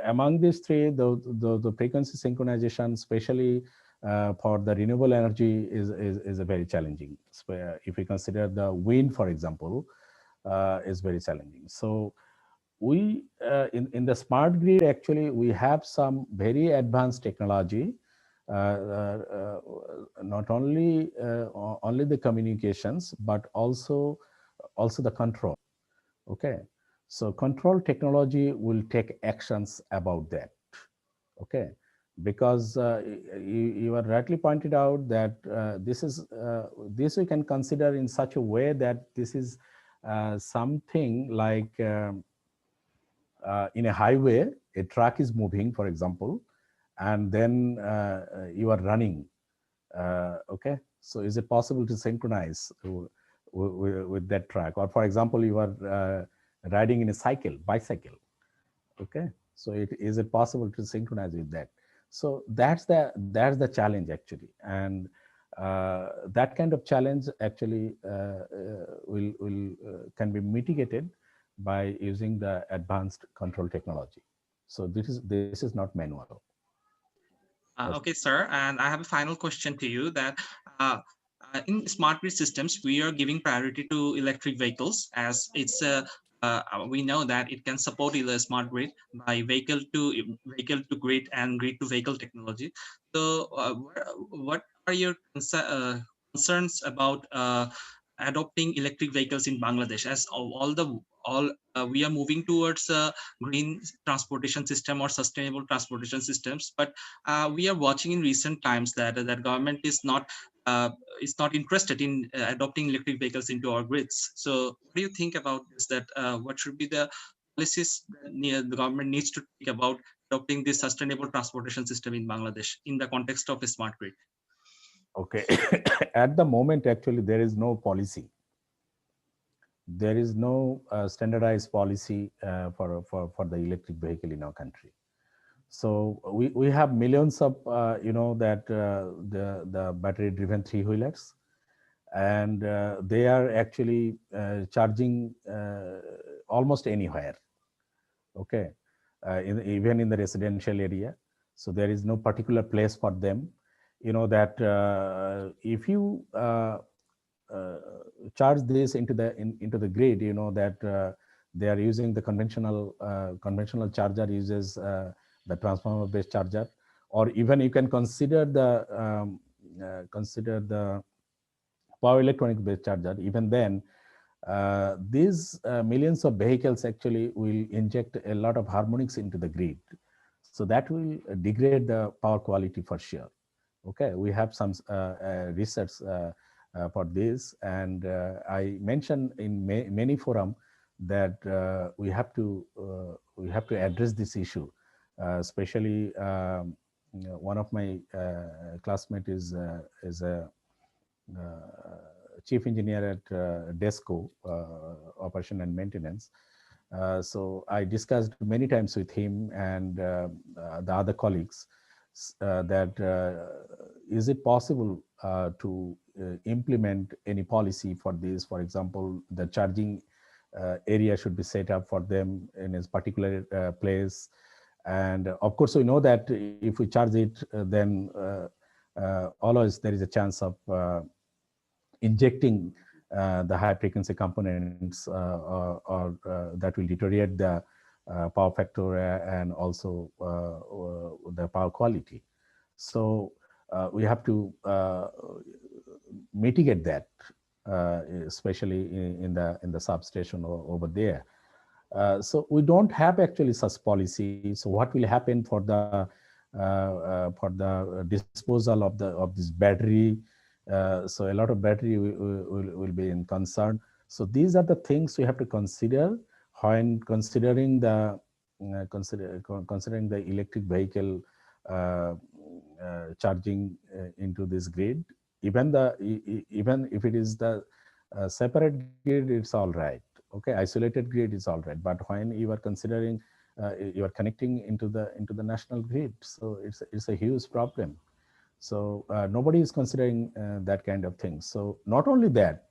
among these three, the frequency synchronization, especially for the renewable energy, is a very challenging. If we consider the wind, for example, is very challenging. So we in the smart grid, actually we have some very advanced technology, not only only the communications, but also the control. Okay, so control technology will take actions about that. Okay, because you are rightly pointed out that this we can consider in such a way that this is something like in a highway, a truck is moving, for example, and then you are running. Okay, so is it possible to synchronize with that track? Or for example, you are riding in a bicycle. Okay, so is it possible to synchronize with that? So that's the challenge actually, and that kind of challenge actually can be mitigated by using the advanced control technology. So this is not manual. Okay, sir. And I have a final question to you that in smart grid systems, we are giving priority to electric vehicles as it's we know that it can support the smart grid by vehicle to grid and grid to vehicle technology. So what are your concerns about adopting electric vehicles in Bangladesh, as all we are moving towards a green transportation system or sustainable transportation systems, but we are watching in recent times that government is not interested in adopting electric vehicles into our grids. So what do you think about this, that what should be the policies that the government needs to think about adopting this sustainable transportation system in Bangladesh in the context of a smart grid? Okay, at the moment, actually, there is no policy. There is no standardized policy for the electric vehicle in our country. So we have millions of that the battery driven three-wheelers, and they are actually charging almost anywhere. Okay, even in the residential area. So there is no particular place for them. You know that if you uh, charge this into the grid, you know that they are using the conventional charger uses the transformer based charger, or even you can consider the power electronic based charger. Even then, these millions of vehicles actually will inject a lot of harmonics into the grid, so that will degrade the power quality for sure. Okay, we have some research for this, and I mentioned in many forum that we have to address this issue, especially one of my classmate is a chief engineer at DESCO, operation and maintenance. So I discussed many times with him and the other colleagues that is it possible to implement any policy for this? For example, the charging area should be set up for them in a particular place. And of course, we know that if we charge it, then always there is a chance of injecting the high frequency components or that will deteriorate the power factor and also the power quality. So we have to mitigate that, especially in the substation over there. So we don't have actually such policy. So what will happen for the disposal of this battery? So a lot of battery will be in concern. So these are the things we have to consider when considering considering the electric vehicle charging into this grid. Even if it is the separate grid, it's all right. Okay, isolated grid is all right. But when you are considering you are connecting into the national grid, so it's a huge problem. So nobody is considering that kind of thing. So not only that,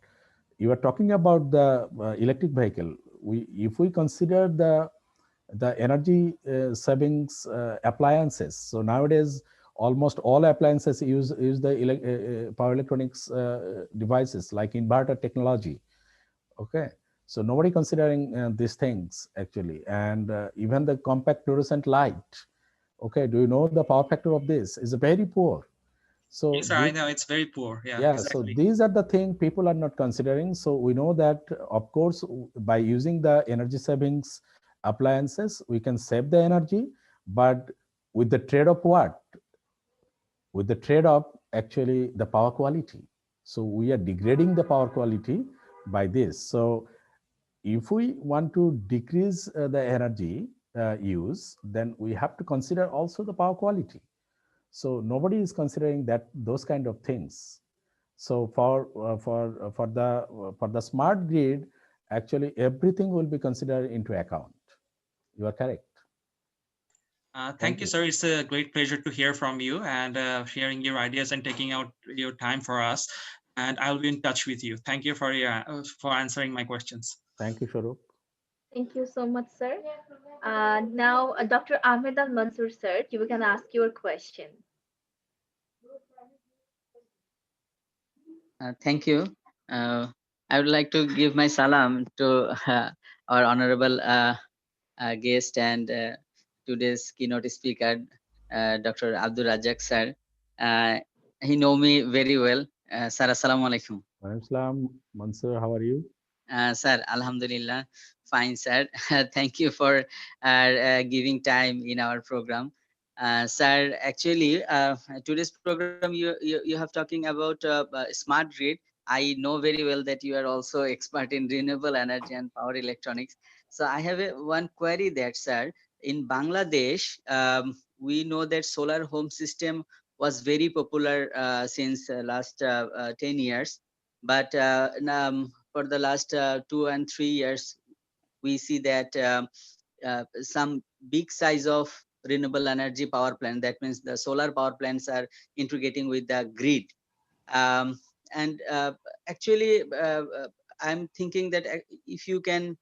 you are talking about the electric vehicle. If we consider the the energy savings appliances. So nowadays, almost all appliances use the power electronics devices like inverter technology. Okay, so nobody considering these things actually, and even the compact fluorescent light. Okay, do you know the power factor of this is very poor. So Yes, sir, I know it's very poor. Yeah, yeah, so exactly. these are the thing people are not considering. So we know that, of course, by using the energy savings appliances, we can save the energy, but with the trade of what? With the trade of actually the power quality. So we are degrading the power quality by this. So if we want to decrease the energy use, then we have to consider also the power quality. So nobody is considering that those kind of things. So for the smart grid, actually everything will be considered into account. You are correct. Thank Thank you, you. sir. It's a great pleasure to hear from you and sharing your ideas and taking out your time for us. And I'll be in touch with you. Thank you for answering my questions. Thank you, Sharup. Thank you so much, sir. Now, Dr. Ahmed Al Mansur, sir, you can ask your question. Thank you. I would like to give my salam to our honorable guest and today's keynote speaker, Dr. Abdul Rajak sir. Uh, he know me very well. Sir, assalamu alaikum. Walaikum Salam. Mansur, how are you? Sir, Alhamdulillah, fine, sir. Thank you for giving time in our program. Sir, actually, today's program you have talking about smart grid. I know very well that you are also expert in renewable energy and power electronics. So I have one query that, sir, in Bangladesh, we know that solar home system was very popular since last 10 years. But for the last 2 and 3 years, we see that some big size of renewable energy power plant, that means the solar power plants are integrating with the grid. um, and actually I'm thinking that if you can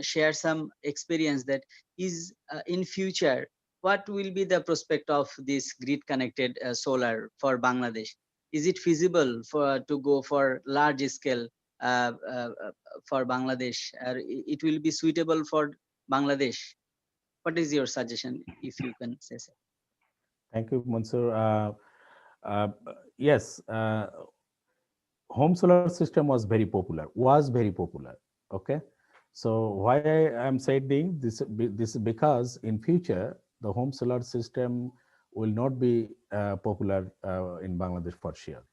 share some experience that is in future, what will be the prospect of this grid connected solar for Bangladesh? Is it feasible for to go for large scale uh, uh, uh, for Bangladesh, or it will be suitable for Bangladesh? What is your suggestion, if you can say so? Thank you, Mansur. Uh, yes, home solar system was very popular. Was very popular. Okay, so why I am saying this? This is because in future the home solar system will not be popular in Bangladesh for sure.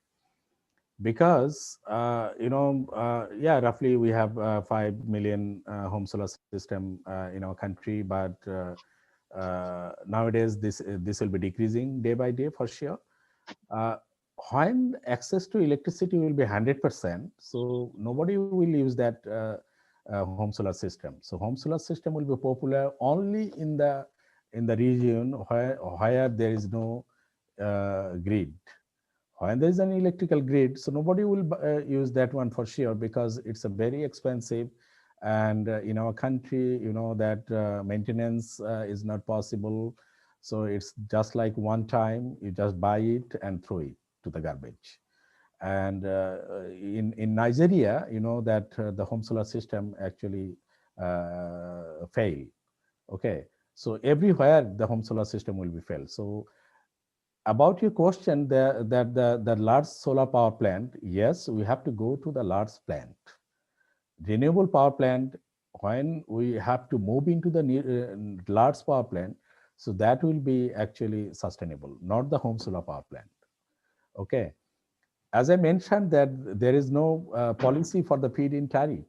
Because yeah, roughly we have 5 million home solar system in our country, but nowadays this will be decreasing day by day for sure. uh, when access to electricity will be 100%, so nobody will use that home solar system. So home solar system will be popular only in the region where there is no grid. When there is an electrical grid, so nobody will use that one for sure, because it's a very expensive, and in our country, you know that maintenance is not possible. So it's just like one time you just buy it and throw it to the garbage. And in Nigeria, you know that the home solar system actually fail. Okay, so everywhere the home solar system will be failed. So about your question, the large solar power plant, yes, we have to go to the large plant. Renewable power plant, when we have to move into the large power plant, so that will be actually sustainable, not the home solar power plant. Okay. As I mentioned that there is no policy for the feed-in tariff.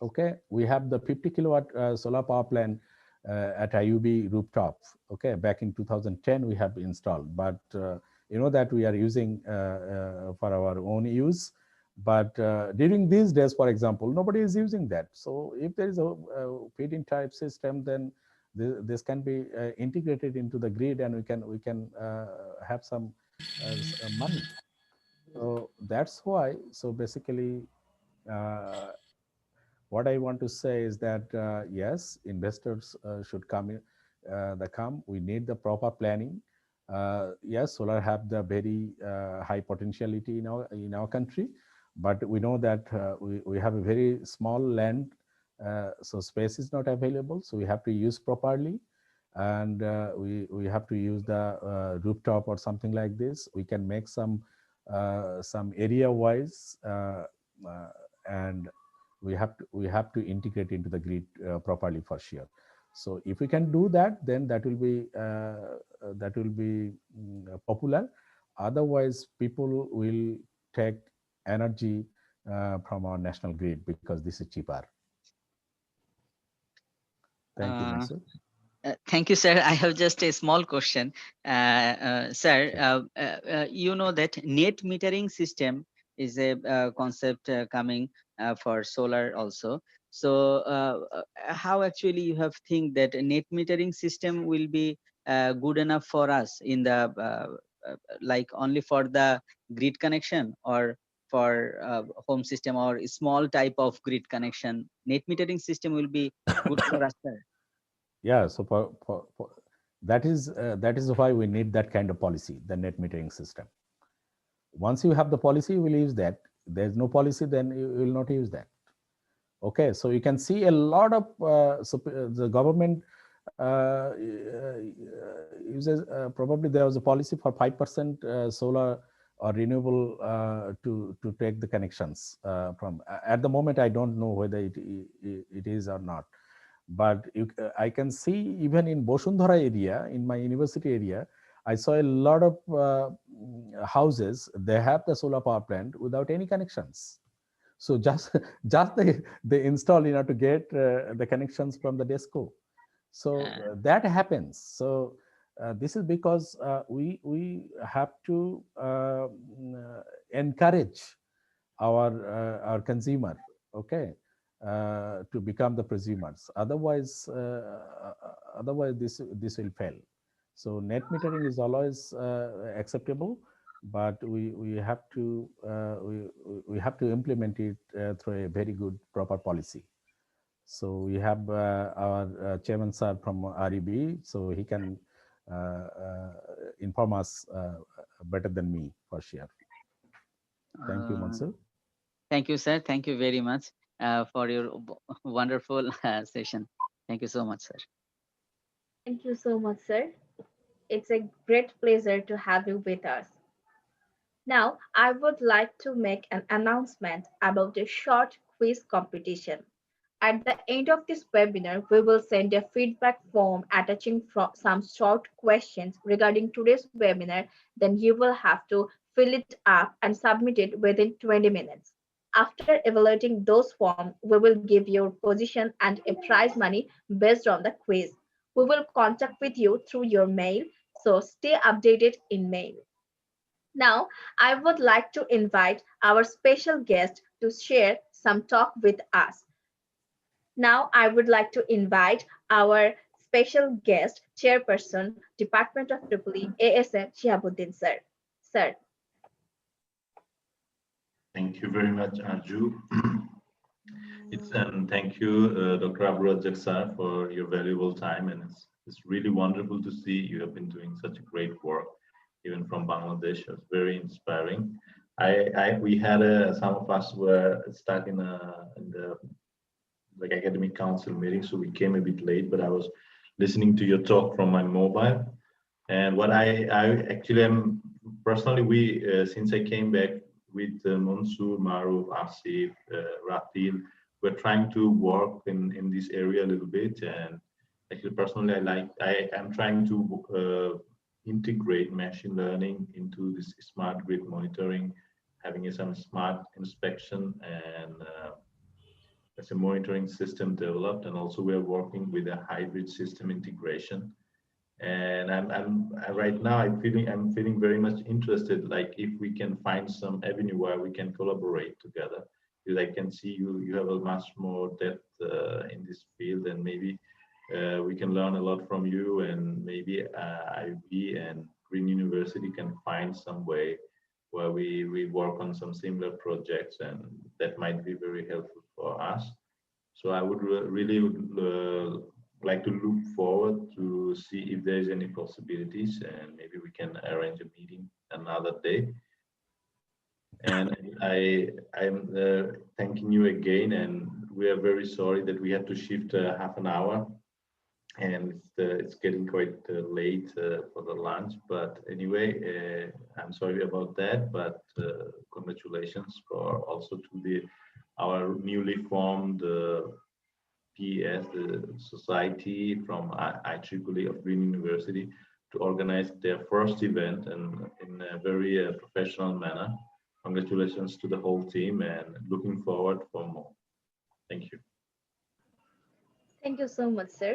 Okay, we have the 50 kilowatt solar power plant at IUB rooftop. Okay, back in 2010 we have installed, but you know that we are using for our own use. But during these days, for example, nobody is using that. So if there is a feed-in tariff system, then this can be integrated into the grid, and we can have some money. So that's why. So basically, uh, what I want to say is that yes, investors should come in. We need the proper planning. Yes, solar have the very high potentiality in our country, but we know that we have a very small land, so space is not available. So we have to use properly, and we have to use the rooftop or something like this. We can make some area wise, and we have to integrate into the grid properly for sure. So if we can do that, then that will be popular. Otherwise, people will take energy from our national grid because this is cheaper. Thank you, Uh, Mansur. Thank you, sir. I have just a small question. Sir, you know that net metering system is a concept coming for solar also. So how actually you have think that a net metering system will be good enough for us in the like only for the grid connection, or for home system, or a small type of grid connection? Net metering system will be good for us, sir. Yeah, so for that is why we need that kind of policy, the net metering system. Once you have the policy, you will use that. There's no policy, then you will not use that. Okay, so you can see a lot of the government uses, probably there was a policy for 5% solar or renewable to take the connections from. At the moment, I don't know whether it is or not, but I can see even in Boshundhara area, in my university area, I saw a lot of houses, they have the solar power plant without any connections. So just just they install to get the connections from the DESCO. So that happens. So this is because we have to encourage our consumer, okay, to become the prosumers. Otherwise this will fail. So net metering is always acceptable, but we have to implement it through a very good proper policy. So we have our chairman sir from REB, so he can inform us better than me for sure. Thank you, Uh, Mansur. Thank you, sir. Thank you very much for your wonderful session. Thank you so much, sir. Thank you so much, sir. It's a great pleasure to have you with us. Now, I would like to make an announcement about a short quiz competition. At the end of this webinar, we will send a feedback form attaching some short questions regarding today's webinar. Then you will have to fill it up and submit it within 20 minutes. After evaluating those forms, we will give your position and a prize money based on the quiz. We will contact with you through your mail, so stay updated in mail. Now, I would like to invite our special guest to share some talk with us. Now, I would like to invite our special guest, Chairperson, Department of EEE, ASM Shihabuddin, sir. Sir. Thank you very much, Arju. Thank you, Dr. Abdul sir, for your valuable time, and it's really wonderful to see you have been doing such a great work, even from Bangladesh. It's very inspiring. We had some of us were stuck in the like academic council meeting, so we came a bit late. But I was listening to your talk from my mobile, and what I actually am personally, since I came back with Mansoor, Maruf, Asif, Ratil, we're trying to work in this area a little bit. And actually, personally, I am trying to integrate machine learning into this smart grid monitoring, having some smart inspection and as a monitoring system developed. And also, we're working with a hybrid system integration. And I'm right now I'm feeling very much interested, like if we can find some avenue where we can collaborate together, because I can see you have a much more depth in this field, and maybe we can learn a lot from you, and maybe IB and Green University can find some way where we work on some similar projects, and that might be very helpful for us. So I would really like to look forward to see if there's any possibilities, and maybe we can arrange a meeting another day. And I'm thanking you again, and we are very sorry that we had to shift half an hour, and it's getting quite late for the lunch. But anyway, I'm sorry about that. But congratulations for also to our newly formed PES, the society from IEEE of Green University, to organize their first event and in a very professional manner. Congratulations to the whole team, and looking forward for more. Thank you. Thank you so much, sir.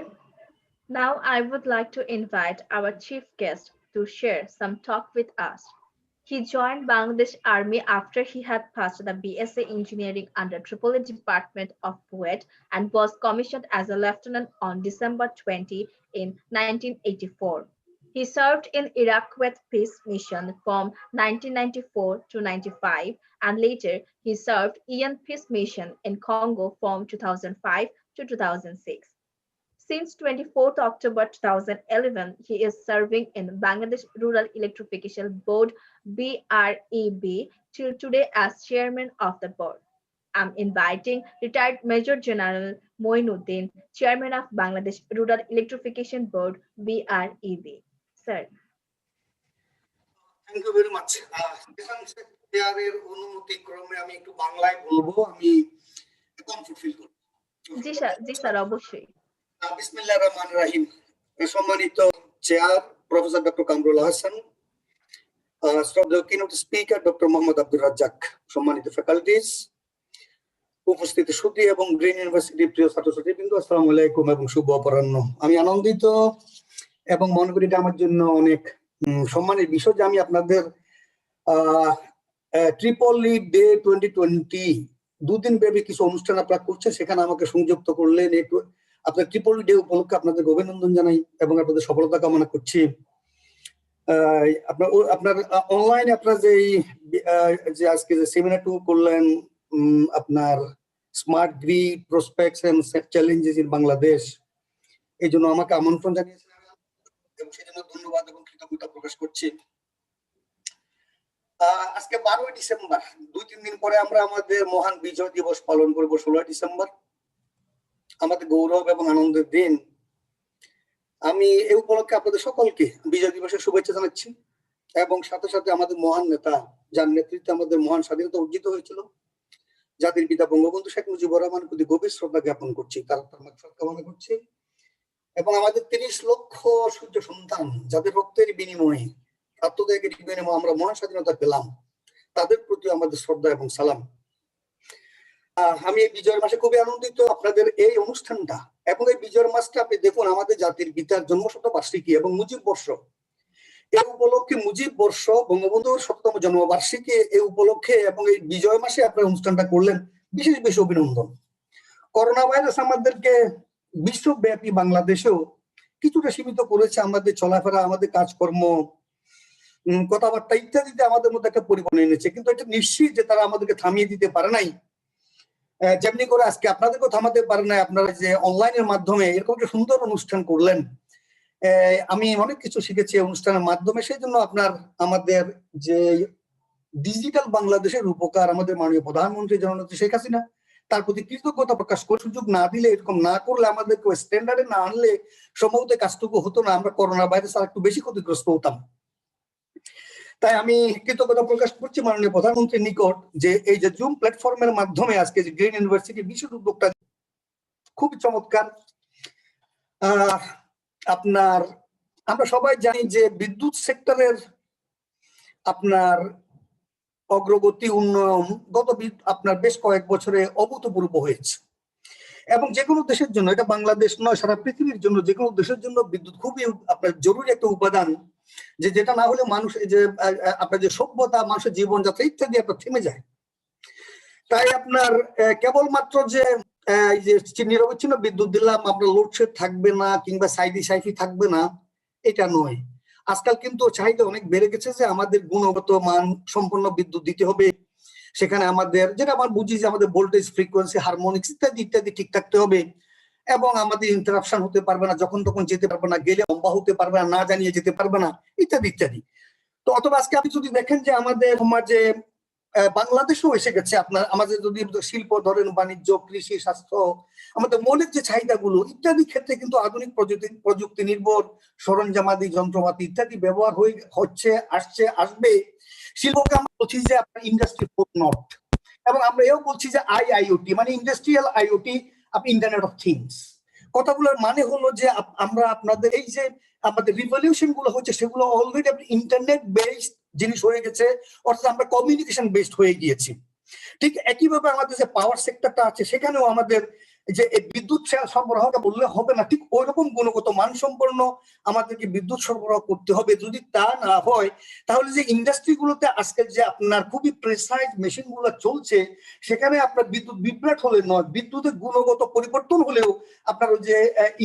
Now I would like to invite our chief guest to share some talk with us. He joined Bangladesh Army after he had passed the BSc Engineering under EEE Department of PES and was commissioned as a lieutenant on December 20 in 1984. He served in Iraq Kuwait Peace Mission from 1994 to 95, and later he served in Peace Mission in Congo from 2005 to 2006. Since 24th October 2011, he is serving in Bangladesh Rural Electrification Board (BREB) till today as chairman of the board. I'm inviting retired Major General Moinuddin, chairman of Bangladesh Rural Electrification Board (BREB). Sir. Thank you very much. সেক্রেটারির অনুমতি ক্রমে আমি একটু বাংলায় বলবো, আমি comfort feel করি। জি sir অবশ্যই। বিসমিল্লাহির রহমানির রহিম। সম্মানিত chair professor doctor Kamrul Hasan, শ্রদ্ধেয় keynote speaker doctor Mohammad Abdul Razzak, সম্মানিত ফ্যাকাল্টিজ, উপস্থিত সুধী এবং গ্রিন ইউনিভার্সিটির প্রিয় ছাত্রছাত্রীবৃন্দ, আসসালামু আলাইকুম এবং শুভ অপরাহ্ন। আমি আনন্দিত এবং মনে করি এটা আমার জন্য অনেক সম্মানের বিষয় যে আমি আপনাদের ট্রিপলি ডে 2020 দুদিন ব্যাপী কিছু অনুষ্ঠান আপনারা করছেন, সেখানে আমাকে সংযুক্ত করলেন। আপনার ট্রিপলি ডে উপলক্ষে আপনাদের অভিনন্দন জানাই এবং আপনাদের সফলতা কামনা করছি। আপনার অনলাইনে আপনার যে আজকে যে সেমিনারটু করলেন, আপনার smart grid prospects and challenges in Bangladesh, এই জন্য আমাকে আমন্ত্রণ জানিয়েছেন এবং সেজন্য ধন্যবাদ এবং কৃতজ্ঞতা প্রকাশ করছি। আজকে 12 ডিসেম্বর, 2-3 দিন পরে আমরা আমাদের মহান বিজয় দিবস পালন করব। 16 ডিসেম্বর আমাদের গৌরব এবং আনন্দের দিন। আমি এই উপলক্ষে আপনাদের সকলকে বিজয় দিবসের শুভেচ্ছা জানাচ্ছি এবং সাথে সাথে আমাদের মহান নেতা, যার নেতৃত্বে আমাদের মহান স্বাধীনতা অর্জিত হয়েছিল, জাতির পিতা বঙ্গবন্ধু শেখ মুজিবুর রহমানের প্রতি গভীর শ্রদ্ধা জ্ঞাপন করছি, তার মাগফিরাত কামনা করছি। এবং আমাদের 30 লক্ষ সূর্য সন্তান, যাদের রক্তের বিনিময়ে, আত্মত্যাগের বিনিময়ে আমরা মহান স্বাধীনতা পেলাম, তাদের প্রতি আমাদের শ্রদ্ধা এবং সালাম। আমি এই বিজয়ের মাসে খুবই আনন্দিত আপনাদের এই অনুষ্ঠানটা এবং এই বিজয়ের মাসটা আপনি দেখুন, আমাদের জাতির পিতার জন্মশতবার্ষিকী এবং মুজিব বর্ষ। এই উপলক্ষে মুজিব বর্ষ, বঙ্গবন্ধুর 100তম জন্মবার্ষিকী, এই উপলক্ষে এবং এই বিজয় মাসে আপনার অনুষ্ঠানটা করলেন, বিশেষ বেশি অভিনন্দন। করোনা ভাইরাস আমাদেরকে বিশ্বব্যাপী, বাংলাদেশেও কিছুটা সীমিত করেছে। আমাদের চলাফেরা, আমাদের কাজকর্ম, কথাবার্তা ইত্যাদিতে আমাদের মধ্যে একটা পরিবর্তন এনেছে, কিন্তু এটা নিশ্চিত যে তারা আমাদেরকে থামিয়ে দিতে পারে নাই। যেমনি করে আজকে আপনাদেরকেও থামাতে পারে নাই। আপনারা যে অনলাইনের মাধ্যমে এরকম একটা সুন্দর অনুষ্ঠান করলেন, আমি অনেক কিছু শিখেছি অনুষ্ঠানের মাধ্যমে। সেই জন্য আমাদের যে ডিজিটাল বাংলাদেশের উপকার আমাদের মাননীয় প্রধানমন্ত্রী জননেত্রী শেখ হাসিনা, তার প্রতি কৃতজ্ঞতা প্রকাশ করে, সুযোগ না দিলে, এরকম না করলে, আমাদেরকে স্ট্যান্ডার্ডে না আনলে সম্ভবত কাজটুকু হতো না, আমরা করোনা ভাইরাস আর একটু বেশি ক্ষতিগ্রস্ত হতাম। তাই আমি কৃতজ্ঞতা প্রকাশ করছি মাননীয় প্রধানমন্ত্রীর নিকট যে এই যে জুম প্ল্যাটফর্মের মাধ্যমে আজকে যে গ্রিন ইউনিভার্সিটি বিশেষ উদ্যোগটা খুব চমৎকার। আমরা সবাই জানি যে বিদ্যুৎ সেক্টরের আপনার অগ্রগতি, উন্নয়ন গত বেশ কয়েক বছরে অভূতপূর্ব হয়েছে এবং যে কোনো দেশের জন্য, এটা বাংলাদেশ নয়, সারা পৃথিবীর জন্য যে কোনো দেশের জন্য বিদ্যুৎ খুবই আপনার জরুরি একটা উপাদান, যেটা না হলে মানুষ আপনার যে সভ্যতা, মানুষের জীবনযাত্রা ইত্যাদি আপনার থেমে যায়। তাই আপনার কেবলমাত্র যে নিরবচ্ছিন্ন বিদ্যুৎ দিলাম, আপনার লোডশেড থাকবে না কিংবা সাইফি থাকবে না, এটা নয়। আজকাল কিন্তু চাহিদা অনেক বেড়ে গেছে যে আমাদের গুণগত মান সম্পন্ন বিদ্যুৎ দিতে হবে। সেখানে আমাদের যেটা আমার বুঝি যে আমাদের ভোল্টেজ, ফ্রিকোয়েন্সি, হারমোনিক্স ইত্যাদি ইত্যাদি ঠিক থাকতে হবে, এবং আমাদের ইন্টারাপশন হতে পারবে না, যখন তখন যেতে পারবে না, গেলে লম্বা হতে পারবে না, না জানিয়ে যেতে পারবে না, ইত্যাদি ইত্যাদি। তো অথবা আজকে আপনি যদি দেখেন যে আমাদের সমাজে বাংলাদেশেও এসে গেছে আপনার, আমাদের যদি শিল্প ধরেন, বাণিজ্য, কৃষি, স্বাস্থ্য, আমাদের মৌলিক যে চাহিদাগুলো ইত্যাদি ক্ষেত্রে কিন্তু আধুনিক প্রযুক্তি নির্ভর সরঞ্জামাদি, যন্ত্রপাতি ইত্যাদি ব্যবহার হচ্ছে, আসছে, আসবে। শিল্পকে আমরা বলছি যে আপনার ইন্ডাস্ট্রি 4.0, এবং আমরা এও বলছি যে IIoT মানে ইন্ডাস্ট্রিয়াল IoT, আপনি ইন্টারনেট অফ থিংস। কথাগুলোর মানে হলো যে আমরা আপনাদের এই যে আমাদের রিভলিউশন গুলো হচ্ছে সেগুলো অলরেডি আপনি ইন্টারনেট বেসড জিনিস হয়ে গেছে, অর্থাৎ আমরা কমিউনিকেশন বেসড হয়ে গিয়েছি। ঠিক একইভাবে আমাদের যে পাওয়ার সেক্টরটা আছে সেখানেও আমাদের যে বিদ্যুৎ সরবরাহটা বললে হবে না, ঠিক ওই রকম গুণগত মানসম্পন্ন আমাদেরকে বিদ্যুৎ সরবরাহ করতে হবে। যদি তা না হয় তাহলে যে ইন্ডাস্ট্রিগুলোতে আজকে যে আপনার খুবই প্রেসাইজ মেশিন গুলো চলছে সেখানে আপনার বিদ্যুৎ বিভ্রাট হলে নয়, বিদ্যুতের গুণগত পরিবর্তন হলেও আপনার ওই যে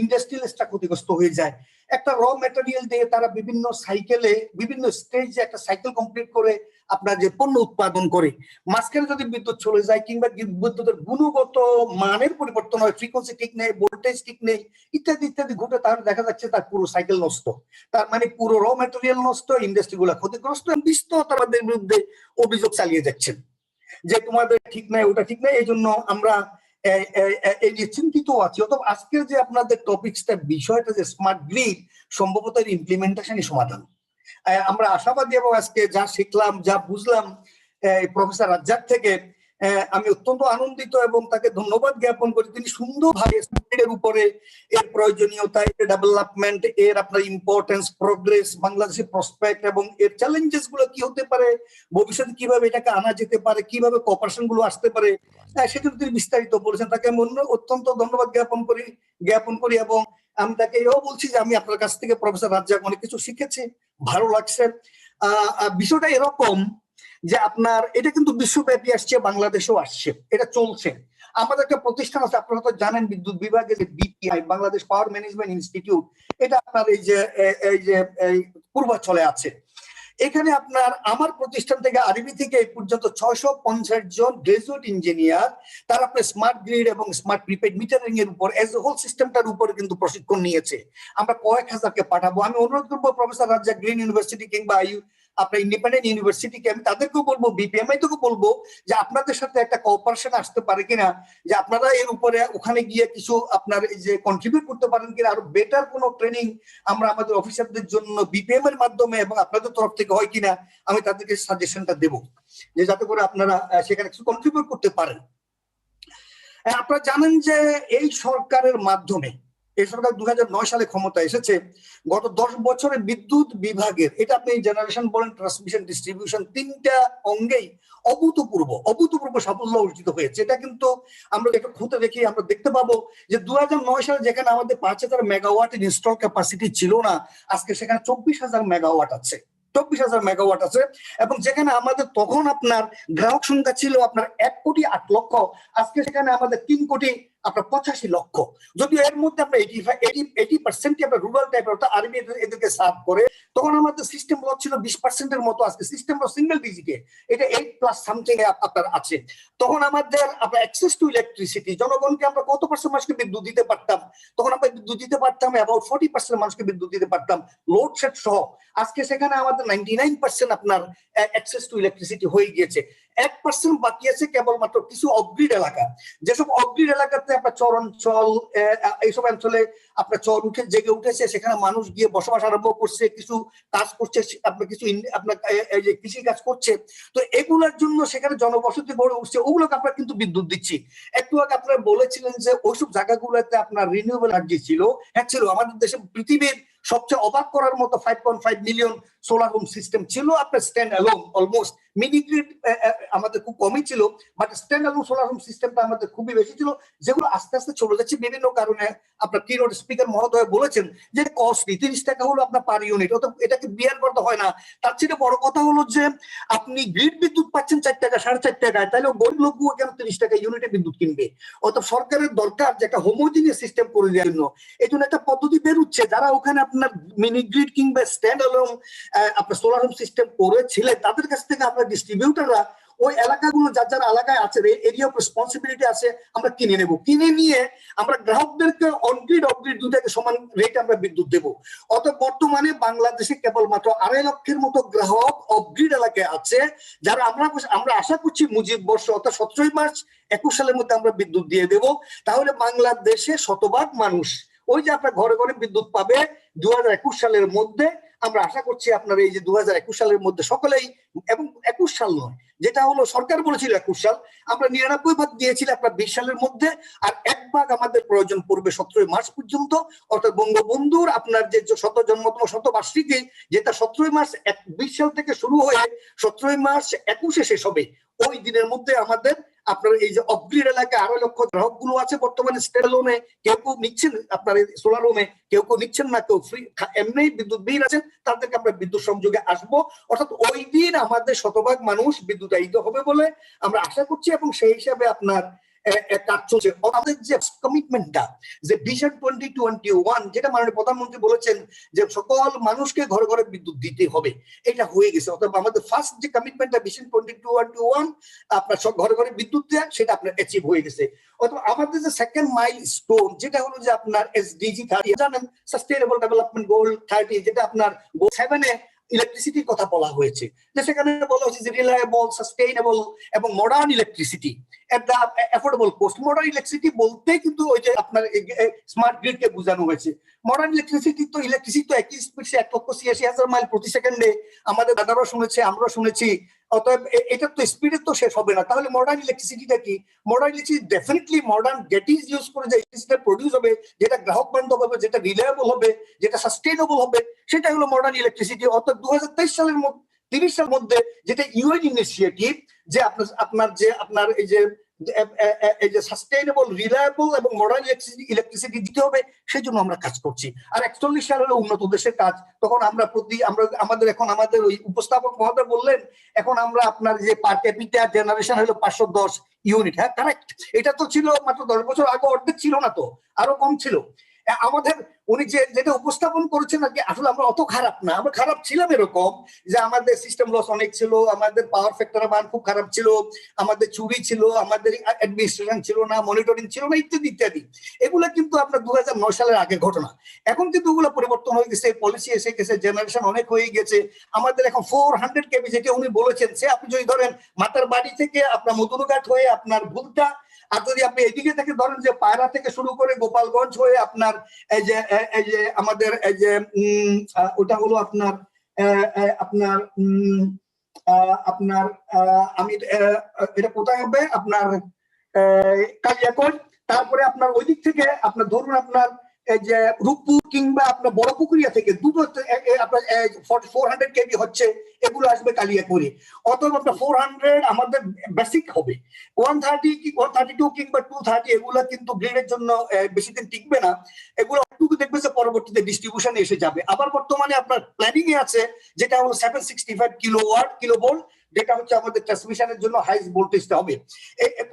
ইন্ডাস্ট্রিয়ালটা ক্ষতিগ্রস্ত হয়ে যায়। একটা র ম্যাটেরিয়াল দিয়ে তারা বিভিন্ন সাইকেলে, বিভিন্ন স্টেজে একটা সাইকেল কমপ্লিট করে আপনার যে পণ্য উৎপাদন করে, মাঝখানে যদি বিদ্যুৎ চলে যায় কিংবা বিদ্যুতের গুণগত মানের পরিবর্তন হয়, ফ্রিকোয়েন্সি ঠিক নেই, ভোল্টেজ ঠিক নেই, ইত্যাদি ইত্যাদি ঘটে, তাহলে দেখা যাচ্ছে তার পুরো সাইকেল নষ্ট, তার মানে পুরো র ম্যাটেরিয়াল নষ্ট, ইন্ডাস্ট্রি গুলা ক্ষতিগ্রস্ত। তাদের বিরুদ্ধে অভিযোগ চালিয়ে যাচ্ছেন যে তোমাদের ঠিক নাই, ওটা ঠিক নাই, এই জন্য আমরা এই নিয়ে চিন্তিত আছি। অথবা আজকের যে আপনাদের টপিকসটা, বিষয়টা যে স্মার্ট গ্রিড, সম্ভবত এর ইমপ্লিমেন্টেশনই সমাধান। আমরা আশাবাদী এবং আজকে যা শিখলাম, যা বুঝলাম প্রফেসর রাজ্জাক থেকে, আমি অত্যন্ত আনন্দিত এবং তাকে ধন্যবাদ জ্ঞাপন করি। তিনি সুন্দরভাবে এর উপরে এর প্রয়োজনীয়তা, এর ডেভেলপমেন্ট, এর আপনার ইম্পর্টেন্স, প্রোগ্রেস, বাংলাদেশের প্রসপেক্ট এবং এর চ্যালেঞ্জেস গুলো কি হতে পারে, ভবিষ্যতে কিভাবে এটাকে আনা যেতে পারে, কিভাবে কোঅপারেশন গুলো আসতে পারে, সেটা তিনি বিস্তারিত বলেছেন। তাকে আমি অত্যন্ত ধন্যবাদ জ্ঞাপন করি এবং আমি তাকে এও বলছি যে আমি আপনার কাছ থেকে প্রফেসর রাজ্জাক অনেক কিছু শিখেছি, ভালো লাগছে। বিষয়টা এরকম যে আপনার এটা কিন্তু বিশ্বব্যাপী আসছে, বাংলাদেশেও আসছে, এটা চলছে। আমাদের একটা প্রতিষ্ঠান আছে, আপনারা তো জানেন, বিদ্যুৎ বিভাগের BPI, Bangladesh power management institute, এটা আপনার এই যে পূর্বাঞ্চলে আছে। এখানে আপনার আমার প্রতিষ্ঠান থেকে আরবি থেকে এই পর্যন্ত 650 জন গ্রাজুয়েট ইঞ্জিনিয়ার, তারা আপনার স্মার্ট গ্রিড এবং স্মার্ট প্রিপেড মিটারিং এর উপর এজ এ হোল সিস্টেমটার উপরে কিন্তু প্রশিক্ষণ নিয়েছে। আমরা কয়েক হাজারকে পাঠাবো। আমি অনুরোধ করবো প্রফেসর রাজ্জাক, গ্রিন ইউনিভার্সিটি কিংবা আপনার ইন্ডিপেন্ডেন্ট ইউনিভার্সিটিকে, আমি তাদেরকেও বলবো, BPMI থেকেও বলবো যে আপনাদের সাথে একটা কোঅপারেশন আসতে পারে কিনা, যে আপনারা এর উপরে ওখানে গিয়ে কিছু আপনার এই যে কন্ট্রিবিউট করতে পারেন কিনা, আরো বেটার কোনো ট্রেনিং আমরা আমাদের অফিসারদের জন্য BPM এর মাধ্যমে এবং আপনাদের তরফ থেকে হয় কিনা, আমি তাদেরকে সাজেশনটা দেবো, যে যাতে করে আপনারা সেখানে কিছু কন্ট্রিবিউট করতে পারেন। আপনারা জানেন যে এই সরকারের মাধ্যমে, এই সরকার 2009 সালে ক্ষমতা এসেছে, গত 10 বছরে বিদ্যুৎ বিভাগের, এটা আপনি জেনারেশন বলেন, ট্রান্সমিশন, ডিস্ট্রিবিউশন, তিনটা অঙ্গেই অভূতপূর্ব সাফল্য অর্জিত হয়েছে। এটা কিন্তু আমরা একটু খুঁতে দেখি আমরা দেখতে পাবো যে 2009 সালে যেখানে আমাদের 5000 মেগাওয়াট ইনস্টল ক্যাপাসিটি ছিল না, আজকে সেখানে 24,000 মেগাওয়াট আছে, 24,000 মেগাওয়াট আছে। এবং যেখানে আমাদের তখন আপনার গ্রাহক সংখ্যা ছিল আপনার 1,08,00,000, আজকে সেখানে আমাদের 3,85,00,000। যদিও এর মধ্যে আপনার 80% আপনার রুরাল টাইপের, অর্থাৎ আরবি এদেরকে সার্ভ করে। তখন আমাদের সিস্টেম লস ছিল 20% মতো, আজকে সিস্টেম লস সিঙ্গেল ডিজিটে, এটা 8+ সামথিং আপনার আছে। তখন আমাদের আপনার অ্যাক্সেস টু ইলেকট্রিসিটি, জনগণকে আমরা কত পার্সেন্ট মানুষকে বিদ্যুৎ দিতে পারতাম, তখন আমরা বিদ্যুৎ দিতে পারতাম অ্যাবাউট 40% মানুষকে বিদ্যুৎ দিতে পারতাম, লোড শেড সহ। আজকে সেখানে আমাদের 99% আপনার অ্যাক্সেস টু ইলেকট্রিসিটি হয়ে গিয়েছে। 1% বাকি আছে কেবলমাত্র কিছু অফগ্রিড এলাকা, যেসব অফগ্রিড এলাকাতে আপনার চর অঞ্চল, এইসব অঞ্চলে আপনার চর জেগে উঠেছে, সেখানে মানুষ গিয়ে বসবাস আরম্ভ করছে, কিছু কাজ করছে, আপনার কিছু আপনার কৃষি কাজ করছে। তো এগুলোর জন্য সেখানে জনবসতি গড়ে উঠছে, ওগুলোকে আমরা কিন্তু বিদ্যুৎ দিচ্ছি। একটু আগে আপনারা বলেছিলেন যে ওইসব জায়গাগুলোতে আপনার রিনিউয়েবল এনার্জি ছিল, হ্যাঁ ছিল। আমাদের দেশে পৃথিবীর সবচেয়ে অবাক করার মতো 5.5 মিলিয়ন সোলার হোম সিস্টেম ছিল আপনার stand alone. Almost mini grid আমাদের খুব কমই ছিল, but stand alone solar home সিস্টেমটা আমাদের খুবই বেশি ছিল, যেগুলো আস্তে আস্তে চলে যাচ্ছে বিভিন্ন কারণে। আপনার কিনোট স্পিকার মহোদয় বলেছেন যে কস্টলি, 30 টাকা হলো আপনার পার ইউনিট, অত এটাকে বিয়ার করতে হয় না। তার চেয়ে বড় কথা হলো যে আপনি গ্রিড বিদ্যুৎ পাচ্ছেন 4 টাকা 4.5 টাকায়, তাহলে গরিব লোকগুলো কেন 30 টাকা ইউনিটে বিদ্যুৎ কিনবে? অর্থাৎ সরকারের দরকার যে একটা হোমোজিনিয়াস সিস্টেম করে দেওয়ার জন্য। এই জন্য একটা পদ্ধতি বেরোচ্ছে, যারা ওখানে আপনার মিনি গ্রিড কিংবা স্ট্যান্ড অ্যালোন আপনার সোলার হোম সিস্টেম করেছিলেন, তাদের কাছ থেকে আপনার ডিস্ট্রিবিউটাররা ওই এলাকাগুলো যার যার এলাকায় আছে, এরিয়া অফ রেসপন্সিবিলিটি আছে, আমরা কিনে নেব। কিনে নিয়ে আমরা গ্রাহকদেরকে অনগ্রিড অফগ্রিড দুটাকে সমান রেট আমরা বিদ্যুৎ দেব। অত বর্তমানে বাংলাদেশে কেবলমাত্র 2.5 লক্ষের মতো গ্রাহক অফগ্রিড এলাকায় আছে, যারা আমরা আশা করছি মুজিব বর্ষ অর্থাৎ 17 মার্চ 21 সালের মধ্যে আমরা বিদ্যুৎ দিয়ে দেব। তাহলে বাংলাদেশে শতভাগ মানুষ ওই যে আপনার ঘরে ঘরে বিদ্যুৎ পাবে 2021 সালের মধ্যে। আমরা আশা করছি আপনার এই যে 2021 সালের মধ্যে সকলেই, এবং 21 সাল নয়, যেটা হলো সরকার বলেছিল 21 সাল, আমরা 99 ভাগ দিয়েছিলাম আপনার 20 সালের মধ্যে, আর 1 ভাগ আমাদের প্রয়োজন পড়বে 17 মার্চ পর্যন্ত। অর্থাৎ বঙ্গবন্ধুর আপনার যে জন্মতম শতবার্ষিকী, যেটা 17 মার্চ 20 সাল থেকে শুরু হয়ে 17 মার্চ 21 শেষ হবে, ওই দিনের মধ্যে আমাদের আপনার এই যে অফগ্রিড এলাকায় 2.5 লক্ষ গ্রাহক গুলো আছে বর্তমানে স্টেট লোনে, কেউ কেউ নিচ্ছেন আপনার সোলার লোনে, কেউ কেউ নিচ্ছেন না, কেউ ফ্রি এমনি বিদ্যুৎ বিল আছেন, তাদেরকে আমরা বিদ্যুৎ সংযোগে আসবো। অর্থাৎ ওই দিন আমাদের শতভাগ মানুষ বিদ্যুতায়িত হবে বলে আমরা আশা করছি, এবং সেই হিসাবে আপনার কাজ চলছে। আমাদের যে কমিটমেন্টটা, যে ভিশন 2021, যেটা মাননীয় প্রধানমন্ত্রী বলেছেন যে সকল মানুষকে ঘরে ঘরে বিদ্যুৎ দিতে হবে, এটা হয়ে গেছে। অর্থাৎ আমাদের ফার্স্ট যে কমিটমেন্টটা ভিশন 2021 আপনার সব ঘরে ঘরে বিদ্যুৎ দেওয়া, সেটা আপনার অ্যাচিভ হয়ে গেছে। অথবা আমাদের যে সেকেন্ড মাইল স্টোন, যেটা হলো যে আপনার এসডিজি 30, জানেন সাস্টেইনেবল ডেভেলপমেন্ট গোল 30, যেটা আপনার গোল 7-এ ইলেকট্রিসিটির কথা বলা হয়েছে, যে সেখানে বলা হয়েছে যে রিলায়েবল, সাস্টেইনেবল এবং modern electricity at the affordable cost. Modern electricity বলতে কিন্তু ওই যে আপনার স্মার্ট গ্রিডকে বোঝানো হয়েছে। মডার্ন ইলেকট্রিসিটি তো একই স্পিডে 1,86,000 মাইল প্রতি সেকেন্ডে আমাদের দাদারাও শুনেছে, আমরাও শুনেছি। অতএব এটা তো স্পিডে তো শেষ হবে না। তাহলে মডার্ন ইলেকট্রিসিটিটা কি? Modern electricity definitely modern Getty's use করে যে ইলেকট্রিসিটি প্রডিউস হবে, যেটা গ্রাহক বান্ধব হবে, যেটা রিলায়েবল হবে, যেটা সাস্টেইনেবল হবে, সেটা হলো মডার্ন ইলেকট্রিসিটি। অর্থাৎ 2023 সালের মধ্যে 30 সালের মধ্যে যেটা ইউএন ইনিশিয়েটিভ, যে আপনার এই যে সাস্টেইনেবল, রিলায়েবল এবং মডার্ন ইলেকট্রিসিটি দিতে হবে, সেই জন্য আমরা কাজ করছি। আর 41 সাল হলো উন্নত দেশের কাজ। তখন আমরা আমাদের ওই উপস্থাপক মহোদয় বললেন, এখন আমরা আপনার যে পার ক্যাপিটা জেনারেশন হলো 510 ইউনিট। হ্যাঁ, কারেক্ট। এটা তো ছিল মাত্র 10 বছর আগে, অর্ধেক ছিল না তো, আরো কম ছিল। আমাদের উনি যেটা উপস্থাপন করেছেন আর কি, আসলে আমরা অত খারাপ না, আমরা খারাপ ছিলাম এরকম যে আমাদের সিস্টেম লস অনেক ছিল, আমাদের পাওয়ার ফ্যাক্টরের মান খুব খারাপ ছিল, আমাদের চুরি ছিল, আমাদের অ্যাডমিনিস্ট্রেশন ছিল না, মনিটরিং ছিল না, ইত্যাদি ইত্যাদি। এগুলো কিন্তু আপনার 2009 সালের আগের ঘটনা। এখন কিন্তু ওগুলো পরিবর্তন হয়ে গেছে, পলিসি এসে গেছে, জেনারেশন অনেক হয়ে গেছে। আমাদের এখন 400 কেবি, যেটা উনি বলেছেন, সে আপনি যদি ধরেন মাতার বাড়ি থেকে আপনার মধুরঘাট হয়ে আপনার ভুলটা, আর যদি আপনি এদিকে থেকে ধরেন যে পায়রা থেকে শুরু করে গোপালগঞ্জ হয়ে আপনার এই যে আমাদের এই যে ওটা হলো আপনার আমি এটা কোথায় হবে আপনার কালিয়াকৈর, তারপরে আপনার ওই দিক থেকে আপনার ধরুন আপনার এই যে রূপপুর কিংবা আপনার বড় পুকুরিয়া থেকে দুটো আপনার 400 কেবি হচ্ছে, এগুলো আসবে কালিয়াকৈরে। অতএব আপনার 400 আমাদের বেসিক হবে। 130 কি 132 কিংবা 230 এগুলো কিন্তু গ্রিডের জন্য বেশি দিন টিকবে না। এগুলো একটু দেখবে যে পরবর্তীতে ডিস্ট্রিবিউশনে এসে যাবে। আবার বর্তমানে আপনার প্ল্যানিং এ আছে যেটা হলো 765 কিলোভোল্ট, যেটা হচ্ছে আমাদের ট্রান্সমিশনের জন্য হাই ভোল্টেজটা হবে।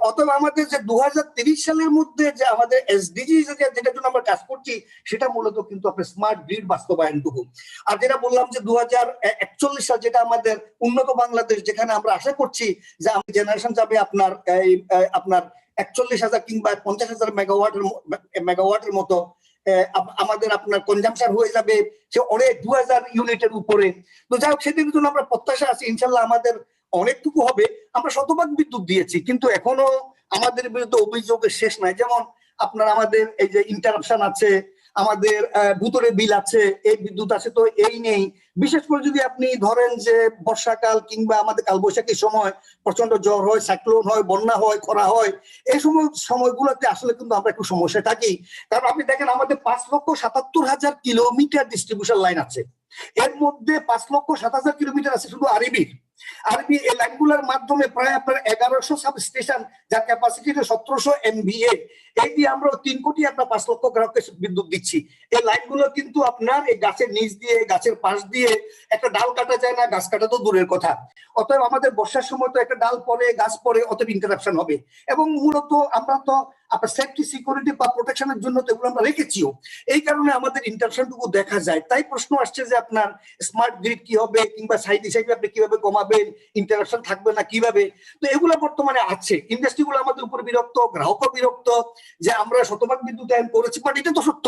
অতএব আমাদের যে 2030 সালের মধ্যে যে আমাদের এসডিজি যেটার জন্য আমরা কাজ করছি, সেটা মূলত কিন্তু আপনার স্মার্ট গ্রিড বাস্তবায়নটুকু। আর যেটা বললাম যে 2041 সাল, যেটা আমাদের উন্নত বাংলাদেশ, যেখানে আমরা আশা করছি যে আমাদের জেনারেশন যাবে আপনার 41,000 কিংবা 50,000 মেগাওয়াটের মতো, আমাদের আপনার কনজাম্পশন হয়ে যাবে সে অনেক 2000 ইউনিটের উপরে। তো যাই হোক, সেদিনের জন্য আমরা প্রত্যাশা আছি ইনশাল্লাহ আমাদের অনেকটুকু হবে। আমরা শতভাগ বিদ্যুৎ দিয়েছি, কিন্তু এখনো আমাদের বিরুদ্ধে অভিযোগের শেষ নাই। যেমন আপনার আমাদের এই যে ইন্টারাপশন আছে, আমাদের ভূতরে বিল আছে, এই বিদ্যুৎ আছে, তো এই নেই। বিশেষ করে যদি আপনি ধরেন যে বর্ষাকাল কিংবা আমাদের কালবৈশাখীর সময় প্রচন্ড জ্বর হয়, সাইক্লোন হয়, বন্যা হয়, খরা হয়, এই সময়গুলোতে আসলে কিন্তু আমরা একটু সমস্যায় থাকি। কারণ আপনি দেখেন আমাদের 5,77,000 কিলোমিটার ডিস্ট্রিবিউশন লাইন আছে, এর মধ্যে 5,07,000 কিলোমিটার আছে শুধু আরবি এই লাইনগুলোর মাধ্যমে প্রায় আপনার 1100 সাব স্টেশন, যার ক্যাপাসিটি 1700 MVA, এই দিয়ে আমরা 3 কোটি আপনার 5 লক্ষ গ্রাহককে বিদ্যুৎ দিচ্ছি। এই লাইনগুলো কিন্তু আপনার এই গাছের নিচ দিয়ে, গাছের পাশ দিয়ে একটা ডাল কাটা যায় না, গাছ কাটা তো দূরের কথা। অতএব আমাদের বর্ষার সময় তো একটা ডাল পরে, গাছ পরে, অতএব ইন্টারাপশন হবে। এবং মূলত আমরা তো আপনার সেফটি সিকিউরিটি বা প্রোটেকশনের জন্য তো এগুলো আমরা রেখেছিও, এই কারণে আমাদের ইন্টারাকশনটুকু দেখা যায়। তাই প্রশ্ন আসছে যে আপনার স্মার্ট গ্রিড কি হবে, কিংবা সাইড হিসেবে আপনি কিভাবে কমাবেন, ইন্টারাকশন থাকবে না কিভাবে। তো এগুলো বর্তমানে আছে, ইন্ডাস্ট্রিগুলো আমাদের উপর বিরক্ত, গ্রাহকও বিরক্ত যে আমরা শতভাগ বিদ্যুতায়ন করেছি। বাট এটা তো সত্য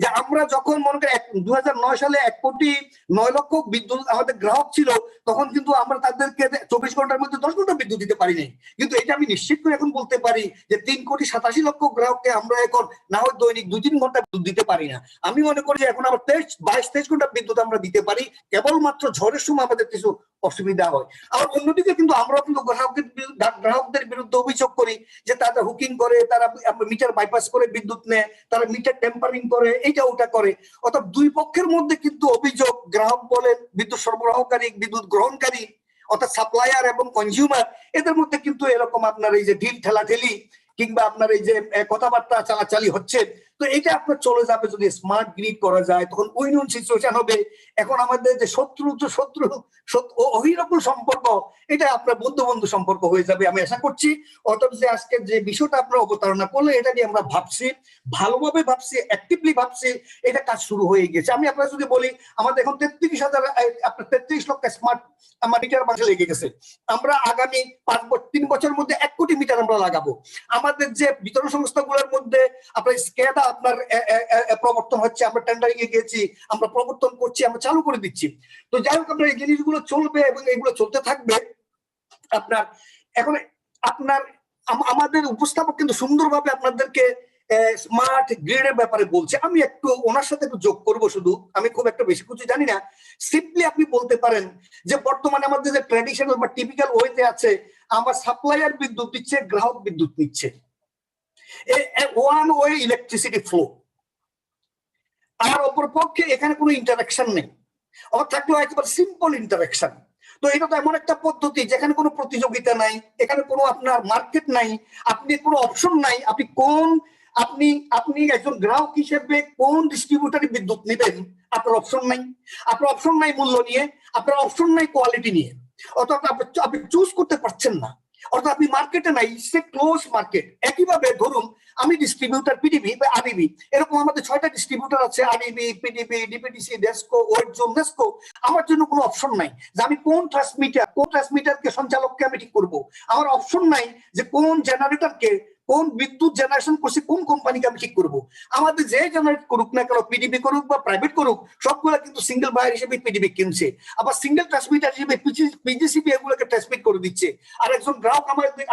যে আমরা যখন মনে করি 2009 সালে 1,09,00,000 বিদ্যুৎ আমাদের গ্রাহক ছিল, তখন কিন্তু আমরা তাদেরকে 24 ঘন্টার মধ্যে 10 ঘন্টা বিদ্যুৎ দিতে পারি নাই। কিন্তু এটা আমি নিশ্চিত করে এখন বলতে পারি যে 3,87,00,000 গ্রাহককে আমরা এখন না হয় দৈনিক 2-3 ঘন্টা বিদ্যুৎ দিতে পারি না। আমি মনে করি এখন আমরা 22-23 ঘন্টা বিদ্যুৎ আমরা দিতে পারি, কেবলমাত্র ঝড়ের সময় আমাদের কিছু অসুবিধা হয়। আর অন্যদিকে কিন্তু আমরাও কিন্তু গ্রাহকদের বিরুদ্ধে অভিযোগ করি যে তারা হুকিং করে, তারা মিটার বাইপাস করে বিদ্যুৎ নেয়, তারা মিটার টেম্পারিং করে, এইটা ওটা করে। অর্থাৎ দুই পক্ষের মধ্যে কিন্তু অভিযোগ, গ্রাহক বলেন, বিদ্যুৎ সরবরাহকারী, বিদ্যুৎ গ্রহণকারী অর্থাৎ সাপ্লায়ার এবং কনজিউমার, এদের মধ্যে কিন্তু এরকম আপনার এই যে ঢিল ঠেলাঠেলি কিংবা আপনার এই যে কথাবার্তা চালাচালি হচ্ছে। তো এটা আপনার চলে যাবে যদি স্মার্ট গ্রিড করা যায়, তখন উইন উইন সিচুয়েশন হবে। এখন আমাদের যে শত্রু অহিরকম সম্পর্ক, এটা আপনার বন্ধু বন্ধু সম্পর্ক হয়ে যাবে আমি আশা করছি। অর্থাৎ যে আজকে যে বিষয়টা আপনারা অবতারণা করলে, এটা নিয়ে আমরা ভাবছি, ভালোভাবে ভাবছি, অ্যাক্টিভলি ভাবছি, এটা কাজ শুরু হয়ে গেছে। আমি আপনারা যদি বলি, আমাদের এখন 33,000 আপনার 33 লক্ষ স্মার্ট আমার মিটার বাসে লেগে গেছে। আমরা আগামী 3 বছরের মধ্যে 1 কোটি মিটার আমরা লাগাবো। আমাদের যে বিতরণ সংস্থাগুলোর মধ্যে আপনার স্কেডা আপনার প্রবর্তন হচ্ছে, আমরা টেন্ডারিং এ গিয়েছি, আমরা প্রবর্তন করছি, আমরা চালু করে দিচ্ছি। তো যাই হোক, আপনার এই জিনিসগুলো চলবে এবং এগুলো চলতে থাকবে। আপনার এখন আপনার আমাদের উপস্থাপক কিন্তু সুন্দরভাবে আপনাদেরকে স্মার্ট গ্রিডের ব্যাপারে বলছে। আমি একটু ওনার সাথে একটু যোগ করবো, শুধু আমি খুব একটা বেশি কিছু জানি না। সিম্পলি আপনি বলতে পারেন যে বর্তমানে আমাদের যে ট্র্যাডিশনাল বা টিপিক্যাল ওয়েতে আছে, আমার সাপ্লায়ার বিদ্যুৎ দিচ্ছে, গ্রাহক বিদ্যুৎ নিচ্ছে, ওয়ান ওয়ে ইলেকট্রিসিটি ফ্লো। আর অপরপক্ষে এখানে কোনো ইন্টারাকশন নেই, থাকলেও একেবারে সিম্পল ইন্টারাকশন। তো এটা তো এমন একটা পদ্ধতি যেখানে কোনো প্রতিযোগিতা নাই, এখানে কোনো আপনার মার্কেট নাই, আপনি কোনো অপশন নাই। আপনি একজন গ্রাহক হিসেবে কোন ডিস্ট্রিবিউটারে বিদ্যুৎ নেবেন, আপনার অপশন নাই। আপনার অপশন নাই মূল্য নিয়ে, আপনার অপশন নাই কোয়ালিটি নিয়ে, অর্থাৎ আপনি চুজ করতে পারছেন না। অর্থাৎ আপনি মার্কেটে নাই, সে ক্লোজ মার্কেট। একইভাবে ধরুন আমি ডিস্ট্রিবিউটার পিডিবি বা আরইবি, এরকম আমাদের 6টা ডিস্ট্রিবিউটার আছে, আরইবি, PDB, DPDC, DESCO, wait zone, NESCO. আমার জন্য কোনো অপশন নাই যে আমি কোন ট্রান্সমিটারকে সঞ্চালককে আমি ঠিক করবো। আমার অপশন নাই যে কোন জেনারেটরকে, কোন বিদ্যুৎ জেনারেশন করছে কোন কোম্পানিকে আমি ঠিক করবো। আমাদের যে জেনারেট করুক না কেন, পিডিবি করুক বা প্রাইভেট করুক, সবগুলো কিন্তু সিঙ্গেল বায়ার হিসেবে পিডিবি কিনছে, আবার সিঙ্গেল ট্রান্সমিটার হিসেবে পিজিসিবি এগুলোকে ট্রান্সমিট করে দিচ্ছে। আর একজন গ্রাহক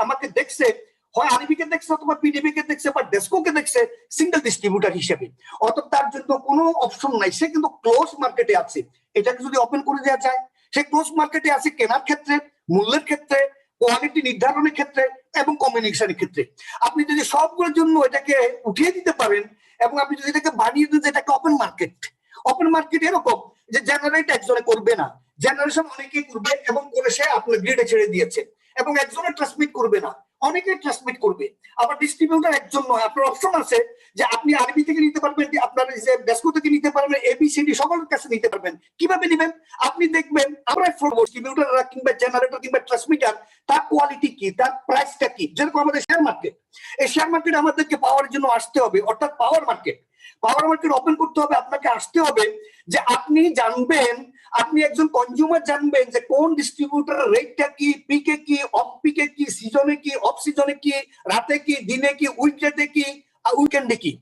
আমাকে দেখছে, হয় আরইবি কে দেখছে অথবা পিডিবি কে দেখছে বা ডেসকো কে দেখছে সিঙ্গেল ডিস্ট্রিবিউটার হিসেবে। অর্থাৎ তার জন্য কোনো অপশন নাই, সে কিন্তু ক্লোজ মার্কেটে আছে। এটাকে যদি ওপেন করে দেওয়া যায়, সে ক্লোজ মার্কেটে আছে কেনার ক্ষেত্রে, মূল্যের ক্ষেত্রে, কোয়ালিটি নির্ধারণের ক্ষেত্রে এবং কমিউনিকেশনের ক্ষেত্রে। আপনি যদি সবগুলোর জন্য এটাকে উঠিয়ে দিতে পারেন এবং আপনি যদি এটাকে বানিয়ে দিতে, এটাকে ওপেন মার্কেট এরকম যে জেনারেট একজনে করবে না, জেনারেশন অনেকেই করবে এবং করে সে আপনার গ্রিডে ছেড়ে দিয়েছে, এবং একজনে ট্রান্সমিট করবে না, অনেকে ট্রান্সমিট করবে। আবার ডিস্ট্রিবিউটার একজন নয়, আপনার অপশন আছে যে আপনি আরবি থেকে নিতে পারবেন, আপনার যে ডেসকো থেকে নিতে পারবেন, এবিসিডি সকলের কাছে নিতে পারবেন। কিভাবে নেবেন আপনি দেখবেন, আমরা ডিস্ট্রিবিউটাররা কিংবা জেনারেটর কিংবা ট্রান্সমিটার, তার কোয়ালিটি কি, তার প্রাইসটা কি। যেরকম আমাদের শেয়ার মার্কেট, এই শেয়ার মার্কেট আমাদেরকে পাওয়ার জন্য আসতে হবে, অর্থাৎ পাওয়ার মার্কেট ওপেন করতে হবে। আপনাকে আসতে হবে যে আপনি জানবেন, আপনি একজন কনজিউমার জানবেন যে কোন ডিস্ট্রিবিউটারের রেটটা কি, পিকে কি, অফ পিকে কি, সিজনে কি, অফ সিজনে কি, রাতে কি, দিনে কি, উইকডেতে কি, উইকেন্ডে কি।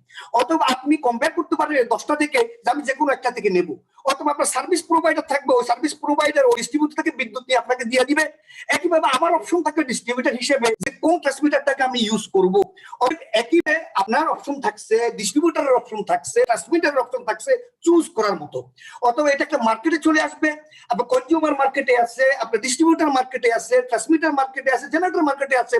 অথবা আপনি কম্পেয়ার করতে পারেন 10টা থেকে যে আমি যে কোনো একটা থেকে নেব। অথবা আপনার সার্ভিস প্রোভাইডার থাকবে, ওই সার্ভিস প্রোভাইডার ওই ডিস্ট্রিবিউটর থেকে বিদ্যুৎ নিয়ে আপনাকে দিয়ে দিবে। একইভাবে আমার অপশন থাকবে ডিস্ট্রিবিউটর হিসেবে যে কোন ট্রান্সমিটারটাকে আমি ইউজ করব। একইভাবে আপনার অপশন থাকছে, ডিস্ট্রিবিউটরের অপশন থাকছে, ট্রান্সমিটারের অপশন থাকছে চুজ করার মতো। অথবা এটা একটা মার্কেটে চলে আসবে, আপনার কনজিউমার মার্কেটে আছে, আপনার ডিস্ট্রিবিউটর মার্কেটে আছে, ট্রান্সমিটার মার্কেটে আছে, জেনারেটর মার্কেটে আছে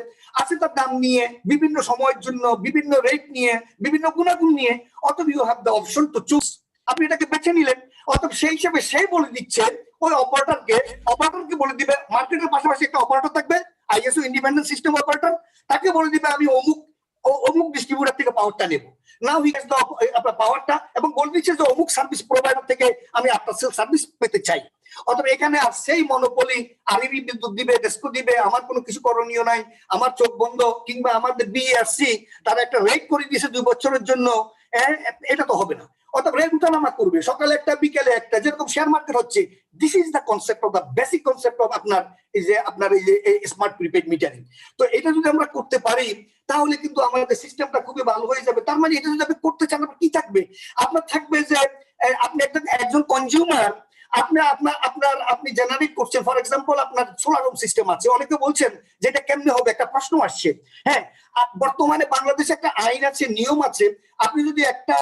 তার দাম নিয়ে, বিভিন্ন সময়ের জন্য বিভিন্ন রেট নিয়ে, বিভিন্ন গুণাগুণ নিয়ে। অথবা you have the option to choose, আপনি এটাকে বেছে নিলেন। অথবা সেই হিসেবে সেই বলে দিচ্ছে ওই অপারেটরকে বলে দিবে, মার্কেটের পাশাপাশি একটা অপারেটর থাকবে, আইএসও ইন্ডিপেন্ডেন্ট সিস্টেম অপারেটর, তাকে বলে দিবে আমি অমুক ডিস্ট্রিবিউটর থেকে পাওয়ারটা নেব। নাও হি হ্যাজ আপনার পাওয়ারটা, এবং বলে দিচ্ছে যে অমুক সার্ভিস প্রোভাইডার থেকে আমি আপনার সার্ভিস পেতে চাই। অথবা এখানে আর সেই মনোপলি আরবি বিদ্যুৎ দিবে, ডেস্কো দিবে, আমার কোনো কিছু করণীয় নাই, আমার চোখ বন্ধ, কিংবা আমাদের বিএসসি তারা একটা রেট করে দিয়েছে 2 বছরের জন্য, এটা তো হবে না। অথবা রেট উঠানামা করবে, সকালে একটা বিকেলে একটা, যেরকম শেয়ার মার্কেট হচ্ছে। This is the concept of the basic concept of আপনার এই যে স্মার্ট প্রিপেড মিটারিং। তো এটা যদি আমরা করতে পারি তাহলে কিন্তু আমাদের সিস্টেমটা খুবই ভালো হয়ে যাবে। তার মানে এটা যদি আপনি করতে চান, আপনার কি থাকবে? আপনার থাকবে যে আপনি একজন কনজিউমার, আপনি জেনারেট করছেন। ফর এক্সাম্পল, আপনার সোলার হোম সিস্টেম আছে, অনেকে বলছেন যে এটা কেমনে হবে, একটা প্রশ্ন আসছে। হ্যাঁ, বর্তমানে বাংলাদেশে একটা আইন আছে, নিয়ম আছে। আপনি যদি একটা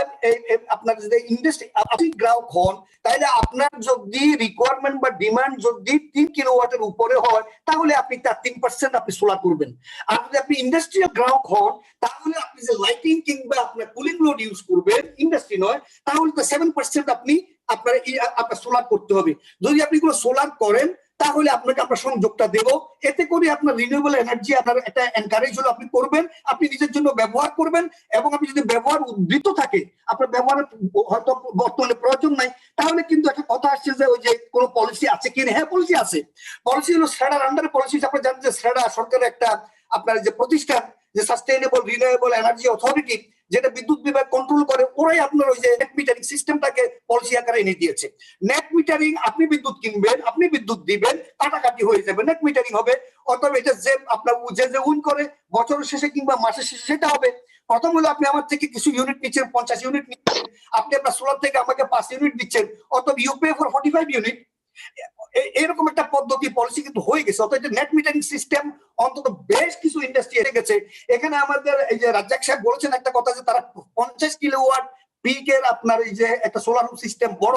আপনার যদি ইন্ডাস্ট্রি আপনি গ্রাহক হন, তাহলে আপনার যদি রিকোয়ারমেন্ট বা ডিমান্ড যদি 3 কিলোওয়াটের উপরে হয়, তাহলে আপনি তার 3% আপনি সোলার করবেন। আর যদি আপনি ইন্ডাস্ট্রিয়াল গ্রাহক হন, তাহলে আপনি যে লাইটিং কিংবা আপনার কুলিং লোড ইউজ করবেন, ইন্ডাস্ট্রি নয়, তাহলে তো 7% আপনি আপনার সোলার করতে হবে। যদি আপনি কোনো সোলার করেন, তাহলে আপনাকে আমরা সংযোগটা দেব। এতে করে আপনার রিনিউয়েবল এনার্জি আপনার একটা এনকারেজ হলো, আপনি করবেন, আপনি নিজের জন্য ব্যবহার করবেন। এবং আপনি যদি ব্যবহার উদ্বৃত্ত থাকে, আপনার ব্যবহারের হয়তো বর্তমানে প্রয়োজন নাই, তাহলে কিন্তু একটা কথা আসছে যে ওই যে কোনো পলিসি আছে কিনা। হ্যাঁ, পলিসি আছে। পলিসি হলো স্যাডার আন্ডারে পলিসি। আপনারা জানেন যে স্যাডা সরকারের একটা আপনার যে প্রতিষ্ঠান, যে সাস্টেইনেবল রিনিউয়েবল এনার্জি অথরিটি, যেটা বিদ্যুৎ বিভাগ কন্ট্রোল করে, ওরাই আপনার ওই যে নেট মিটারিং সিস্টেমটাকে পলিসি আকারে এনে দিয়েছে। নেট মিটারিং, আপনি বিদ্যুৎ কিনবেন, আপনি বিদ্যুৎ দিবেন, কাটাকাটি হয়ে যাবে, নেট মিটারিং হবে। অথবা এটা যে আপনার যে উইন করে বছরের শেষে কিংবা মাসের শেষে সেটা হবে। প্রথম হলো আপনি আমার থেকে কিছু ইউনিট নিচ্ছেন, 50 ইউনিট নিচ্ছেন, আপনি আপনার সোলার থেকে আমাকে 5 ইউনিট দিচ্ছেন, অথবা ইউ পে ফর 45 ইউনিট। এরকম একটা পদ্ধতি পলিসি কিন্তু হয়ে গেছে। অর্থাৎ নেট মিটারিং সিস্টেম অন্তত বেশ কিছু ইন্ডাস্ট্রি এসে গেছে। এখানে আমাদের এই যে রাজ্জাক সাহেব বলেছেন একটা কথা, যে তারা 50 কিলোওয়াট পিকের আপনার এই যে একটা সোলার সিস্টেম বড়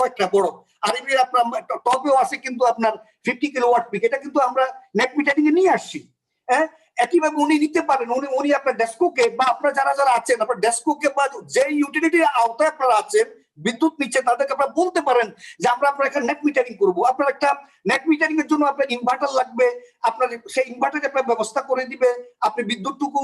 আরবির আপনার টপেও আছে, কিন্তু আপনার 50 কিলোওয়াট পিক, এটা কিন্তু আমরা নেট মিটারিং এ নিয়ে আসছি। হ্যাঁ, একইভাবে উনি নিতে পারেন, উনি আপনার ডেস্কোকে বা আপনার যারা আছেন, আপনার ডেস্কোকে বা যে ইউটিলিটির আওতায় আপনারা আছেন, বিদ্যুৎ নিচ্ছে, তাদেরকে আপনারা বলতে পারেন যে আমরা আপনার এখানে নেট মিটারিং করবো। আপনার একটা নেট মিটারিং এর জন্য আপনার ইনভার্টার লাগবে, আপনার সেই ইনভার্টারে আপনার ব্যবস্থা করে দিবে। আপনি বিদ্যুৎটুকু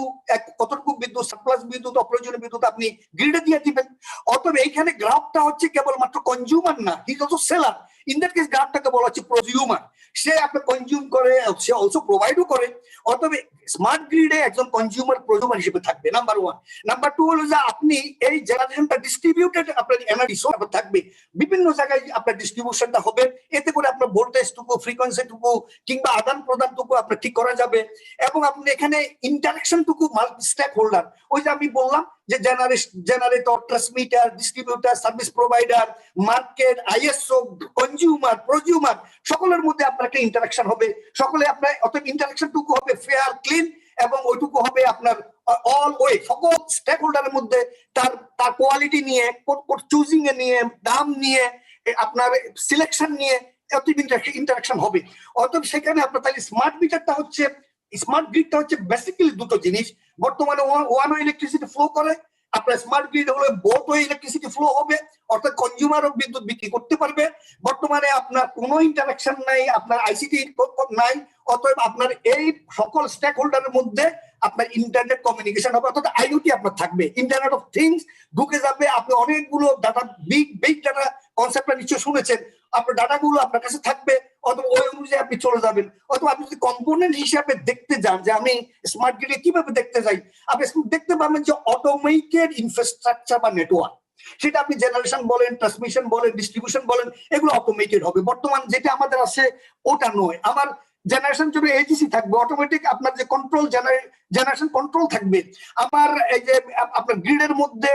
কতটুকু বিদ্যুৎ, সাপ্লাস বিদ্যুৎ, অপ্রয়োজনীয় বিদ্যুৎ আপনি গ্রিডে দিয়ে দিবেন। অতএব এইখানে গ্রাহকটা হচ্ছে কেবলমাত্র কনজিউমার না, he is also seller. In that case গ্রাহকটাকে বলা হচ্ছে প্রজিউমার। সে আপনার কনজিউম করে, সে অলসো প্রোভাইডও করে। অতএব স্মার্ট গ্রিডে একজন কনজিউমার প্রজিউমার হিসেবে থাকবে, নাম্বার 1। নাম্বার 2 হলো যে আপনি এই জেনারেশনটা ডিস্ট্রিবিউটেড আপনার এনার্জি সোর্স থাকবে, বিভিন্ন জায়গায় আপনার ডিস্ট্রিবিউশনটা হবে। এতে করে আপনার ভোল্টেজটুকু, ফ্রিকোয়েন্সিটুকু কিংবা আদান প্রদানটুকু আপনার ঠিক করা যাবে। এবং আপনি এখানে ইন্টারাকশনটুকু মাল্টি স্টেক হোল্ডার, ওই যে আমি বললাম যে generator, transmitter, distributor, service provider, market, ISO, consumer, prosumer, সকলের মধ্যে আপনার একটা ইন্টারাকশন হবে। সকলে আপনার অতএব ইন্টারাকশনটুকু হবে ফেয়ার, ক্লিন, এবং ওইটুকু হবে আপনার অল ওয়ে, সকল স্টেক হোল্ডারের মধ্যে তার কোয়ালিটি নিয়ে, চুজিং এ নিয়ে, দাম নিয়ে, আপনার সিলেকশন নিয়ে ইন্টারাকশন হবে। অতএব সেখানে আপনার তাহলে স্মার্ট মিটারটা হচ্ছে, স্মার্ট গ্রিডটা হচ্ছে বেসিক্যালি দুটো জিনিস। বর্তমানে ওয়ান ওয়ে ইলেকট্রিসিটি ফ্লো করে, আপনার স্মার্ট গ্রিড হলে বোথ ওয়ে ইলেকট্রিসিটি ফ্লো হবে, অর্থাৎ কনজিউমারও বিদ্যুৎ বিক্রি করতে পারবে। বর্তমানে আপনার কোনো ইন্টারাকশন নাই, আপনার আইসিটি নাই। অতএব আপনার এই সকল স্টেক হোল্ডারের মধ্যে আপনার ইন্টারনেট কমিউনিকেশন হবে, অর্থাৎ আইওটি আপনার থাকবে, ইন্টারনেট অফ থিংস ঢুকে যাবে। আপনি অনেকগুলো ডাটা, বিগ ডাটা কনসেপ্টটা নিশ্চয় শুনেছেন, আপনার ডাটাগুলো আপনার কাছে থাকবে, অথবা ওই অনুযায়ী আপনি চলে যাবেন। অথবা আপনি যদি কম্পোনেন্ট হিসাবে দেখতে যান যে আমি স্মার্ট গ্রিডে কিভাবে দেখতে যাই, আপনি দেখতে পাবেন যে অটোমেটেড ইনফ্রাস্ট্রাকচার বা নেটওয়ার্ক, সেটা আপনি জেনারেশন বলেন, ট্রান্সমিশন বলেন, ডিস্ট্রিবিউশন বলেন, এগুলো অটোমেটেড হবে। বর্তমান যেটা আমাদের আছে ওটা নয়। আমার জেনারেশন জন্য এজিসি থাকবে, অটোমেটিক আপনার যে কন্ট্রোল, জেনারেশন কন্ট্রোল থাকবে। আমার এই যে আপনার গ্রিডের মধ্যে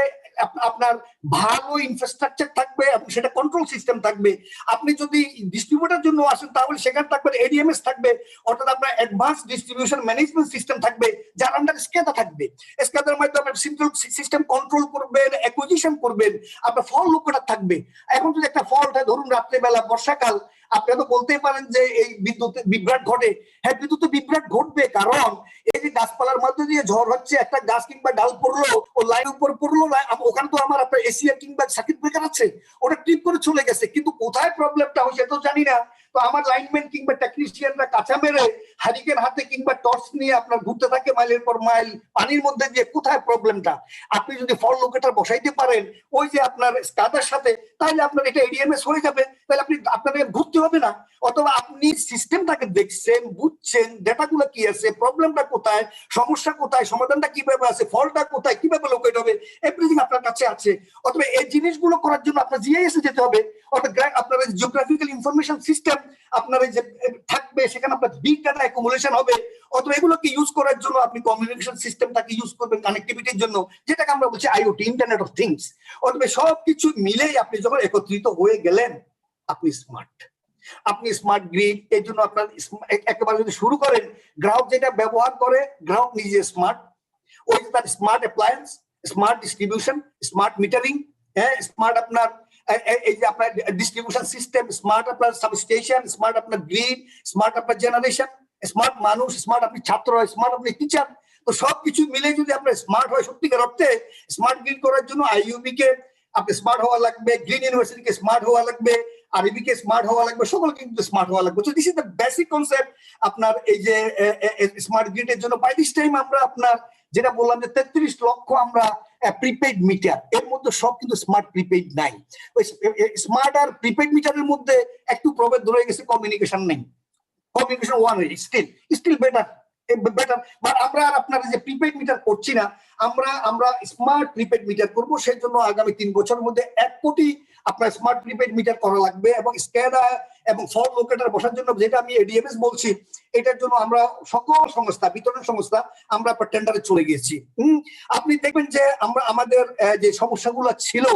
আপনার ভালো ইনফ্রাস্ট্রাকচার থাকবে, সেটা কন্ট্রোল সিস্টেম থাকবে। আপনি যদি ডিস্ট্রিবিউটার জন্য আসেন, তাহলে সেখানে থাকবে এডিএমএস থাকবে, অর্থাৎ আপনার অ্যাডভান্স ডিস্ট্রিবিউশন ম্যানেজমেন্ট সিস্টেম থাকবে, যার আন্ডারে স্কেদা থাকবে। স্কেদার মাধ্যমে সিন্ট্রাল সিস্টেম কন্ট্রোল করবেন, অ্যাকুইজিশন করবেন, আপনার ফল লক্ষ্যটা থাকবে। এখন যদি একটা ফল হয়, ধরুন রাত্রেবেলা, বর্ষাকাল, আপনি তো বলতেই পারেন যে এই বিদ্যুতের বিভ্রাট ঘটে। হ্যাঁ, বিদ্যুতের বিভ্রাট ঘটবে, কারণ এই যে গাছপালার মধ্যে দিয়ে ঝড় হচ্ছে, একটা গাছ কিংবা ডাল পড়লো, ও লাইন উপর পড়লো না, ওখানে তো আমার আপনার এসিআর কিংবা সার্কিট ব্রেকার আছে, ওটা ট্রিপ করে চলে গেছে, কিন্তু কোথায় প্রবলেমটা হয়েছে তো জানি না। তো তো আমার লাইনম্যান কিংবা টেকনিশিয়ানরা কাঁচা মেরে হারিকেন হাতে কিংবা টর্চ নিয়ে আপনার ঘুরতে থাকে মাইলের পর মাইল পানির মধ্যে যে কোথায় প্রবলেমটা। আপনি যদি ফল লোকেটার বসাইতে পারেন ওই যে আপনার স্কাদার সাথে, তাহলে আপনার এটা এডিএমএস হয়ে যাবে, তাহলে আপনি আপনাকে ঘুরতে হবে না। অথবা আপনি সিস্টেমটাকে দেখছেন, বুঝছেন ডেটাগুলো কি আছে, প্রবলেমটা কোথায়, সমস্যা কোথায়, সমাধানটা কিভাবে আছে, ফলটা কোথায়, কিভাবে লোকেট হবে, এভরিথিং আপনার কাছে আছে। অথবা এই জিনিসগুলো করার জন্য আপনার জিআইএস এ যেতে হবে, অর্থাৎ আপনার জিওগ্রাফিক্যাল ইনফরমেশন সিস্টেম আপনার যে থাকবে, সেখানে আপনার বিগ ডাটা অ্যাকুমুলেশন হবে। অথবা এগুলোকে ইউজ করার জন্য আপনি কমিউনিকেশন সিস্টেমটাকে ইউজ করবেন কানেক্টিভিটির জন্য, যেটাকে আমরা বলছি আইওটি, ইন্টারনেট অফ থিংস। অথবা সবকিছু মিলেই আপনি যখন একত্রিত হয়ে গেলেন, আপনি স্মার্ট। আপনি স্মার্ট গ্রিড। এই জন্য আপনার একেবারে যদি শুরু করেন, গ্রাহক যেটা ব্যবহার করে গ্রাহক নিজে স্মার্ট। ওই যে তার smart appliance, smart distribution, smart metering, হ্যাঁ, স্মার্ট আপনার এই যে আপনার ডিস্ট্রিবিউশন সিস্টেম, স্মার্ট আপনার সাবস্টেশন, স্মার্ট আপনার গ্রিড, স্মার্ট আপনার জেনারেশন, স্মার্ট মানুষ, স্মার্ট আপনি ছাত্র, স্মার্ট আপনি টিচার। তো সবকিছু মিলে যদি আপনার স্মার্ট হয় সত্যিকার অর্থে, স্মার্ট গ্রিড করার জন্য আইইউবি কে আপনি স্মার্ট হওয়া লাগবে, গ্রিন ইউনিভার্সিটিকে স্মার্ট হওয়া লাগবে, আরবি কে স্মার্ট হওয়া লাগবে, সকলকে কিন্তু স্মার্ট হওয়া লাগবে। তো this is the basic concept আপনার এই যে স্মার্ট গ্রিডের জন্য। বাই দিস টাইম আমরা আপনার যেটা বললাম যে 33 লক্ষ আমরা প্রিপেইড মিটার, এর মধ্যে সব কিন্তু স্মার্ট প্রিপেইড নাই। স্মার্ট আর প্রিপেইড মিটারের মধ্যে একটু প্রভেদ ধরে গেছে, কমিউনিকেশন নেই। Communication one way, still better. But আমরা আর আপনার যে প্রিপেইড মিটার করছি না, আমরা স্মার্ট প্রিপেইড মিটার করব। সেই জন্য আগামী 3 বছরের মধ্যে 1 কোটি আপনার স্মার্ট প্রিপেইড মিটার করা লাগবে। এবং স্ক্যাডা এবং ফল লোকেটার বসার জন্য যেটা আমি এডিএমএস বলছি, এটার জন্য আমরা সকল সংস্থা, বিতরণ সংস্থা আমরা টেন্ডারে চলে গিয়েছি। আপনি দেখবেন যে আমরা আমাদের যে সমস্যাগুলো ছিল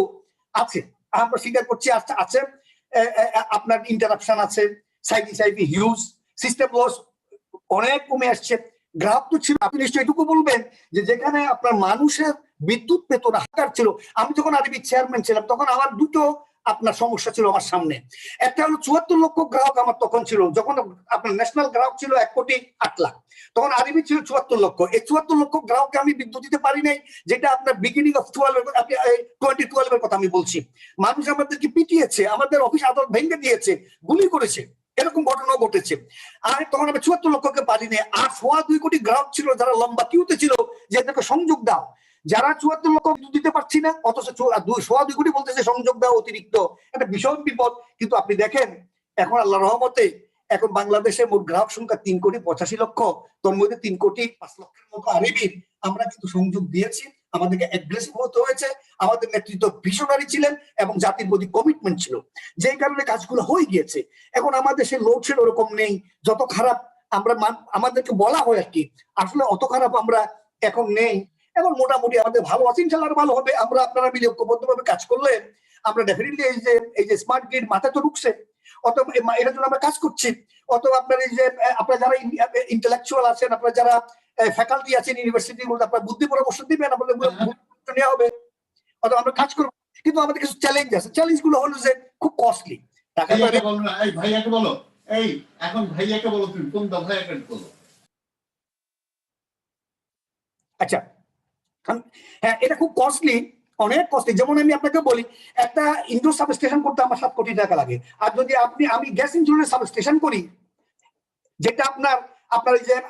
আছে, আমরা স্বীকার করছি আছে। আপনার ইন্টারাপশন আছে, সাইকি হিউজ, সিস্টেম লস অনেক কমে আসছে। গ্রাহক তো ছিল, আপনি নিশ্চয়ই এটুকু বলবেন যে যেখানে আপনার মানুষের বিদ্যুৎ পেত না, হাকার ছিল। আমি যখন আরবি চেয়ারম্যান ছিলাম তখন আমার দুটো আপনার সমস্যা ছিল আমার সামনে। একটা হলো 74 লক্ষ গ্রাহক আমার তখন ছিল, যখন আপনার ন্যাশনাল গ্রাহক ছিল 1,08,00,000, তখন আরবি ছিল 74 লক্ষ। এই 74 লক্ষ গ্রাহককে আমি বিদ্যুৎ দিতে পারি নাই, যেটা আপনার বিগিনিং অফ 2012 এর কথা আমি বলছি। মানুষ আমাদেরকে পিটিয়েছে, আমাদের অফিস আদালত ভেঙে দিয়েছে, গুলি করেছে, এরকম ঘটনা ঘটেছে। আর তখন আমি 74 লক্ষকে পারি নাই। আর 2.25 কোটি গ্রাহক ছিল যারা লম্বা কিউতে ছিল যে এদেরকে সংযোগ দাও। যারা 74 লক্ষ দিতে পারছি না, অথচ 2.25 কোটি বলতেছে সংযোগ দাও অতিরিক্ত, একটা ভীষণ বিপদ। কিন্তু আপনি দেখেন এখন আল্লাহর রহমতে এখন বাংলাদেশে মোট গ্রাহক সংখ্যা 3,85,00,000, তোর মধ্যে 3,05,00,000 মতো আরবি আমরা কিন্তু সংযোগ দিয়েছি। আমাদেরকে অ্যাগ্রেসিভ হতে হয়েছে, আমাদের নেতৃত্ব ভিশনারি ছিলেন এবং জাতির প্রতি কমিটমেন্ট ছিল, যেই কারণে কাজগুলো হয়ে গিয়েছে। এখন আমাদের সে লোডশেড ওরকম নেই। যত খারাপ আমরা আমাদেরকে বলা হয় আর কি, আসলে অত খারাপ আমরা এখন নেই। এবং মোটামুটি আমাদের ভালো আছে, ইনশাআল্লাহ ভালো হবে। আমরা আপনারা মিলে ঐক্যবদ্ধভাবে কাজ করলে আমরা ডেফিনেটলি এই যে স্মার্ট গ্রিড মাথায় তো ঢুকছে, অথবা এটার জন্য আমরা কাজ করছি। অথবা আপনার এই যে আপনারা যারা ইন্টেলেকচুয়াল আছেন, আপনারা যারা ফ্যাকাল্টি আছেন ইউনিভার্সিটির মধ্যে, আপনারা বুদ্ধি পরামর্শ দিবেন, আপনাদের নেওয়া হবে, অথবা আমরা কাজ করবো। কিন্তু আমাদের কিছু চ্যালেঞ্জ আছে, চ্যালেঞ্জ গুলো হলো যে খুব কস্টলি। টাকা ভাইয়াকে বলো, এই এখন ভাইয়াকে বলো, তুমি কোন ভাইয়াকে বলো। আচ্ছা, হ্যাঁ, এটা খুব কস্টলি, অনেক কস্টলি। যেমন আমি আপনাকে বলি, একটা ইনডোর সাবস্টেশন করতে আমার 7 কোটি টাকা লাগে। আর যদি আমি গ্যাস ইনসুলেন্স সাবস্টেশন করি, যেটা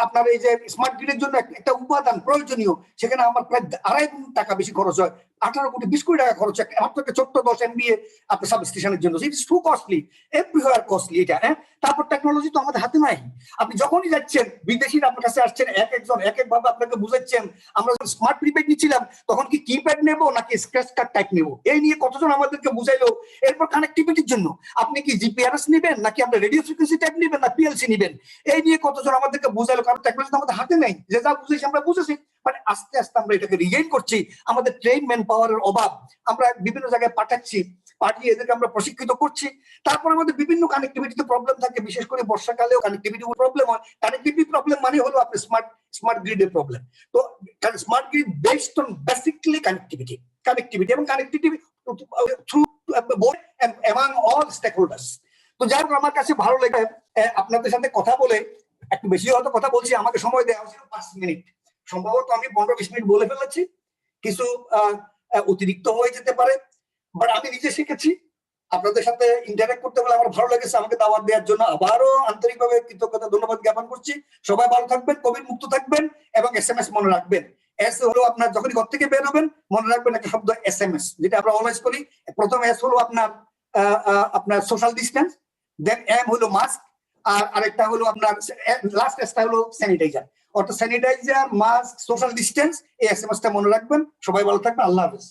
আপনার এই যে স্মার্ট গ্রিডের জন্য একটা উপাদান প্রয়োজনীয়, সেখানে আমার প্রায় 2.5 গুণ টাকা বেশি খরচ হয়। 18 কোটি 20 কোটি টাকা খরচ হয় মাত্র একটা ছোট্ট 10 MVA আপনার সাবস্টেশনের জন্য। It is two costly, everywhere costly এটা। হ্যাঁ, তারপর টেকনোলজি তো আমাদের হাতে নাই। আপনি যখনই যাচ্ছেন, বিদেশিরা আপনার কাছে আসছেন, একজন এক ভাবে আপনাকে বুঝাচ্ছেন। আমরা যখন স্মার্ট প্রিপেড নিচ্ছিলাম তখন কি কিপ্যাড নেবো নাকি স্ক্র্যাচ কার্ড টাইপ নেবো, এই নিয়ে কতজন আমাদেরকে বুঝাইলো। এরপর কানেক্টিভিটির জন্য আপনি কি জিপিআরএস নেবেন নাকি আপনার রেডিও ফ্রিকোয়েন্সি টাইপ নেবেন না পিএলসি নেবেন, এই নিয়ে কতজন আমাদেরকে বুঝাইলো। কারণ টেকনোলজি আমাদের হাতে নেই, যে যা বুঝেছি আমরা বুঝেছি। মানে আস্তে আস্তে আমরা এটাকে রিগেইন করছি। আমাদের ট্রেন ম্যান পাওয়ারের অভাব, আমরা বিভিন্ন জায়গায় পাঠাচ্ছি, পাঠিয়ে এদেরকে আমরা প্রশিক্ষিত করছি। তারপর আমাদের বিভিন্ন কানেক্টিভিটিতে প্রবলেম থাকে, বিশেষ করে বর্ষাকালেও কানেক্টিভিটি প্রবলেম হয়। কানেক্টিভিটি প্রবলেম মানে হলো আপনার স্মার্ট গ্রিডের প্রবলেম। তো smart grid based on basically connectivity এবং connectivity through among all stakeholders. তো যাই হোক, আমার কাছে ভালো লাগে আপনাদের সাথে কথা বলে। একটু বেশি হয়তো কথা বলছি, আমাকে সময় দেওয়া হয়েছিল 5 মিনিট, সম্ভবত আমি 15-20 মিনিট বলে ফেলেছি, কিছু অতিরিক্ত হয়ে যেতে পারে। বাট আমি নিজে শিখেছি, আপনাদের সাথে ইন্টারঅ্যাক্ট করতে বলে আমার ভালো লেগেছে। আমাকে দাওয়াত দেওয়ার জন্য আবারও আন্তরিকভাবে কৃতজ্ঞতা ধন্যবাদ জ্ঞাপন করছি। সবাই ভালো থাকবেন, কোভিড মুক্ত থাকবেন এবং SMS মনে রাখবেন। এস হলো আপনার যখনই ঘর থেকে বের হবেন মনে রাখবেন একটা শব্দ SMS, যেটা আমরা অলওয়েজ করি। প্রথম এস হলো আপনার সোশ্যাল ডিস্টেন্স, দেন এম হলো মাস্ক, আর আরেকটা হলো আপনার লাস্ট এসটা হলো স্যানিটাইজার। অর্থাৎ স্যানিটাইজার, মাস্ক, সোশ্যাল ডিস্টেন্স, এই SMS টা মনে রাখবেন। সবাই ভালো থাকবেন, আল্লাহ হাফেজ।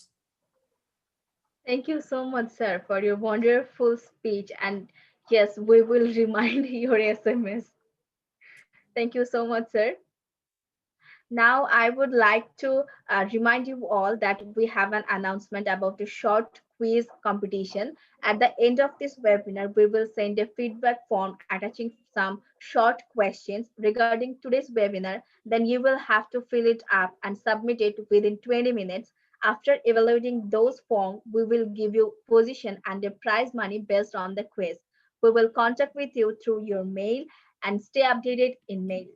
Thank you so much, sir, for your wonderful speech. And yes, we will remind your SMS. Thank you so much, sir. Now, I would like to remind you all that we have an announcement about a short quiz competition. At the end of this webinar, we will send a feedback form attaching some short questions regarding today's webinar. Then you will have to fill it up and submit it within 20 minutes. After evaluating those forms, we will give you position and a prize money based on the quiz. We will contact with you through your mail and stay updated in mail.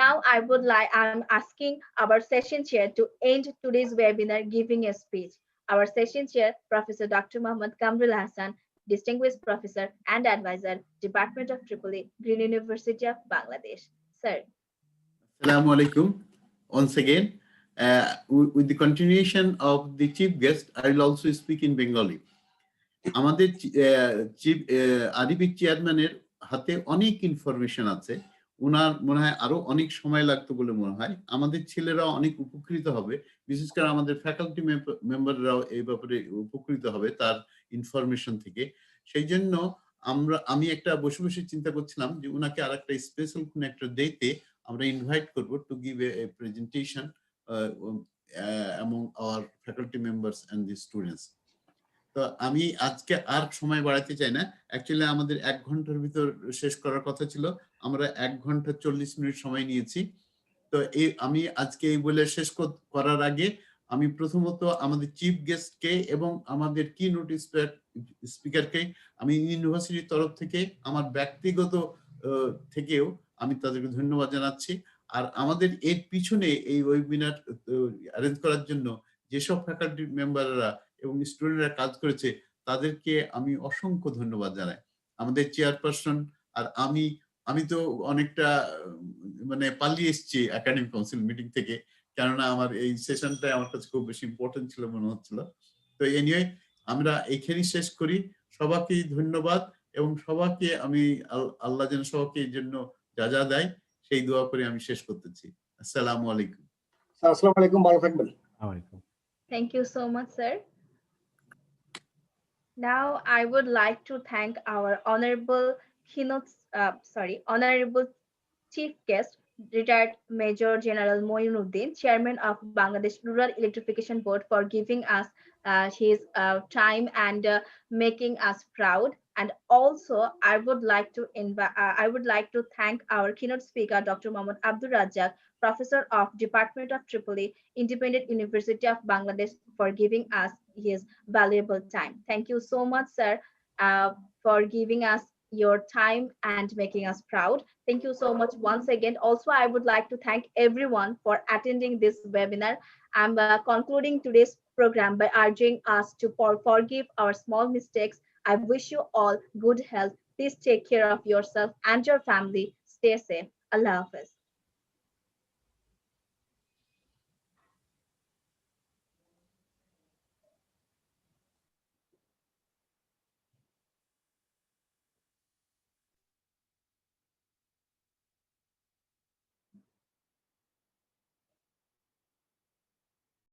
Now I'm asking our session chair to end today's webinar giving a speech. Our session chair, Professor Dr. Muhammad Kamrul Hassan, Distinguished Professor and Advisor, Department of EEE, Green University of Bangladesh. Sir. Assalamu alaikum. Once again, with the continuation of the chief guest, I will also speak in Bengali. আমাদের chief Arabic চেয়ারম্যানের হাতে অনেক information আছে। ওনার মনে হয় আরো অনেক সময় লাগতো বলে মনে হয়। আমাদের ছেলেরাও অনেক উপকৃত হবে, বিশেষ করে আমাদের ফ্যাকাল্টি মেম্বাররাও এই ব্যাপারে উপকৃত হবে তার ইনফরমেশন থেকে। সেই জন্য আমি একটা বসে বসে চিন্তা করছিলাম যে ওনাকে আর একটা স্পেশাল কোন একটা ডেতে আমরা ইনভাইট করব to give a presentation among our faculty members and the students. তো আমি আজকে আর সময় বাড়াতে চাই না। অ্যাকচুয়ালি আমাদের 1 ঘন্টার ভিতর শেষ করার কথা ছিল, আমরা 1 ঘন্টা 40 মিনিট সময় নিয়েছি। তো আমি আজকে এই বলে শেষ করার আগে আমি প্রথমত আমাদের চিফ গেস্টকে এবং আমাদের কিনোট স্পিকারকে আমি ইউনিভার্সিটির তরফ থেকে আমার ব্যক্তিগত থেকেও আমি তাদেরকে ধন্যবাদ জানাচ্ছি। আর আমাদের এর পিছনে এই ওয়েবিনার অ্যারেঞ্জ করার জন্য যেসব ফ্যাকাল্টি মেম্বাররা এবং স্টুডেন্টরা কাজ করেছে তাদেরকে আমি অসংখ্য ধন্যবাদ জানাই। আমাদের চেয়ারপারসন আর আমি তো অনেকটা মানে পালিয়ে এসেছি একাডেমিক কাউন্সিল মিটিং থেকে, কেননা আমার এই সেশনটা আমার কাছে খুব বেশি ইম্পর্টেন্ট ছিল মনে হচ্ছিল। তো এনিওয়ে আমরা এইখানেই শেষ করি। সবাইকে ধন্যবাদ এবং সবাইকে আমি আল্লাহ যেন সবাইকে এর জন্য যা যা দেয় সেই দোয়া করে আমি শেষ করতেছি। আসসালামু আলাইকুম। আসসালামু আলাইকুম, ভালো থাকবেন। Thank you so much, sir. Now I would like to thank our honorable honorable chief guest, retired Major General Moinuddin, Chairman of Bangladesh Rural Electrification Board, for giving us his time and making us proud. And also, I would like to thank our keynote speaker, Dr. Muhammad Abdul Rajab, Professor of Department of EEE, Independent University of Bangladesh, for giving us his valuable time. Thank you so much, sir, for giving us your time and making us proud. Thank you so much once again. Also, I would like to thank everyone for attending this webinar. I'm concluding today's program by urging us to forgive our small mistakes. I wish you all good health. Please take care of yourself and your family. Stay safe. Allah Hafiz.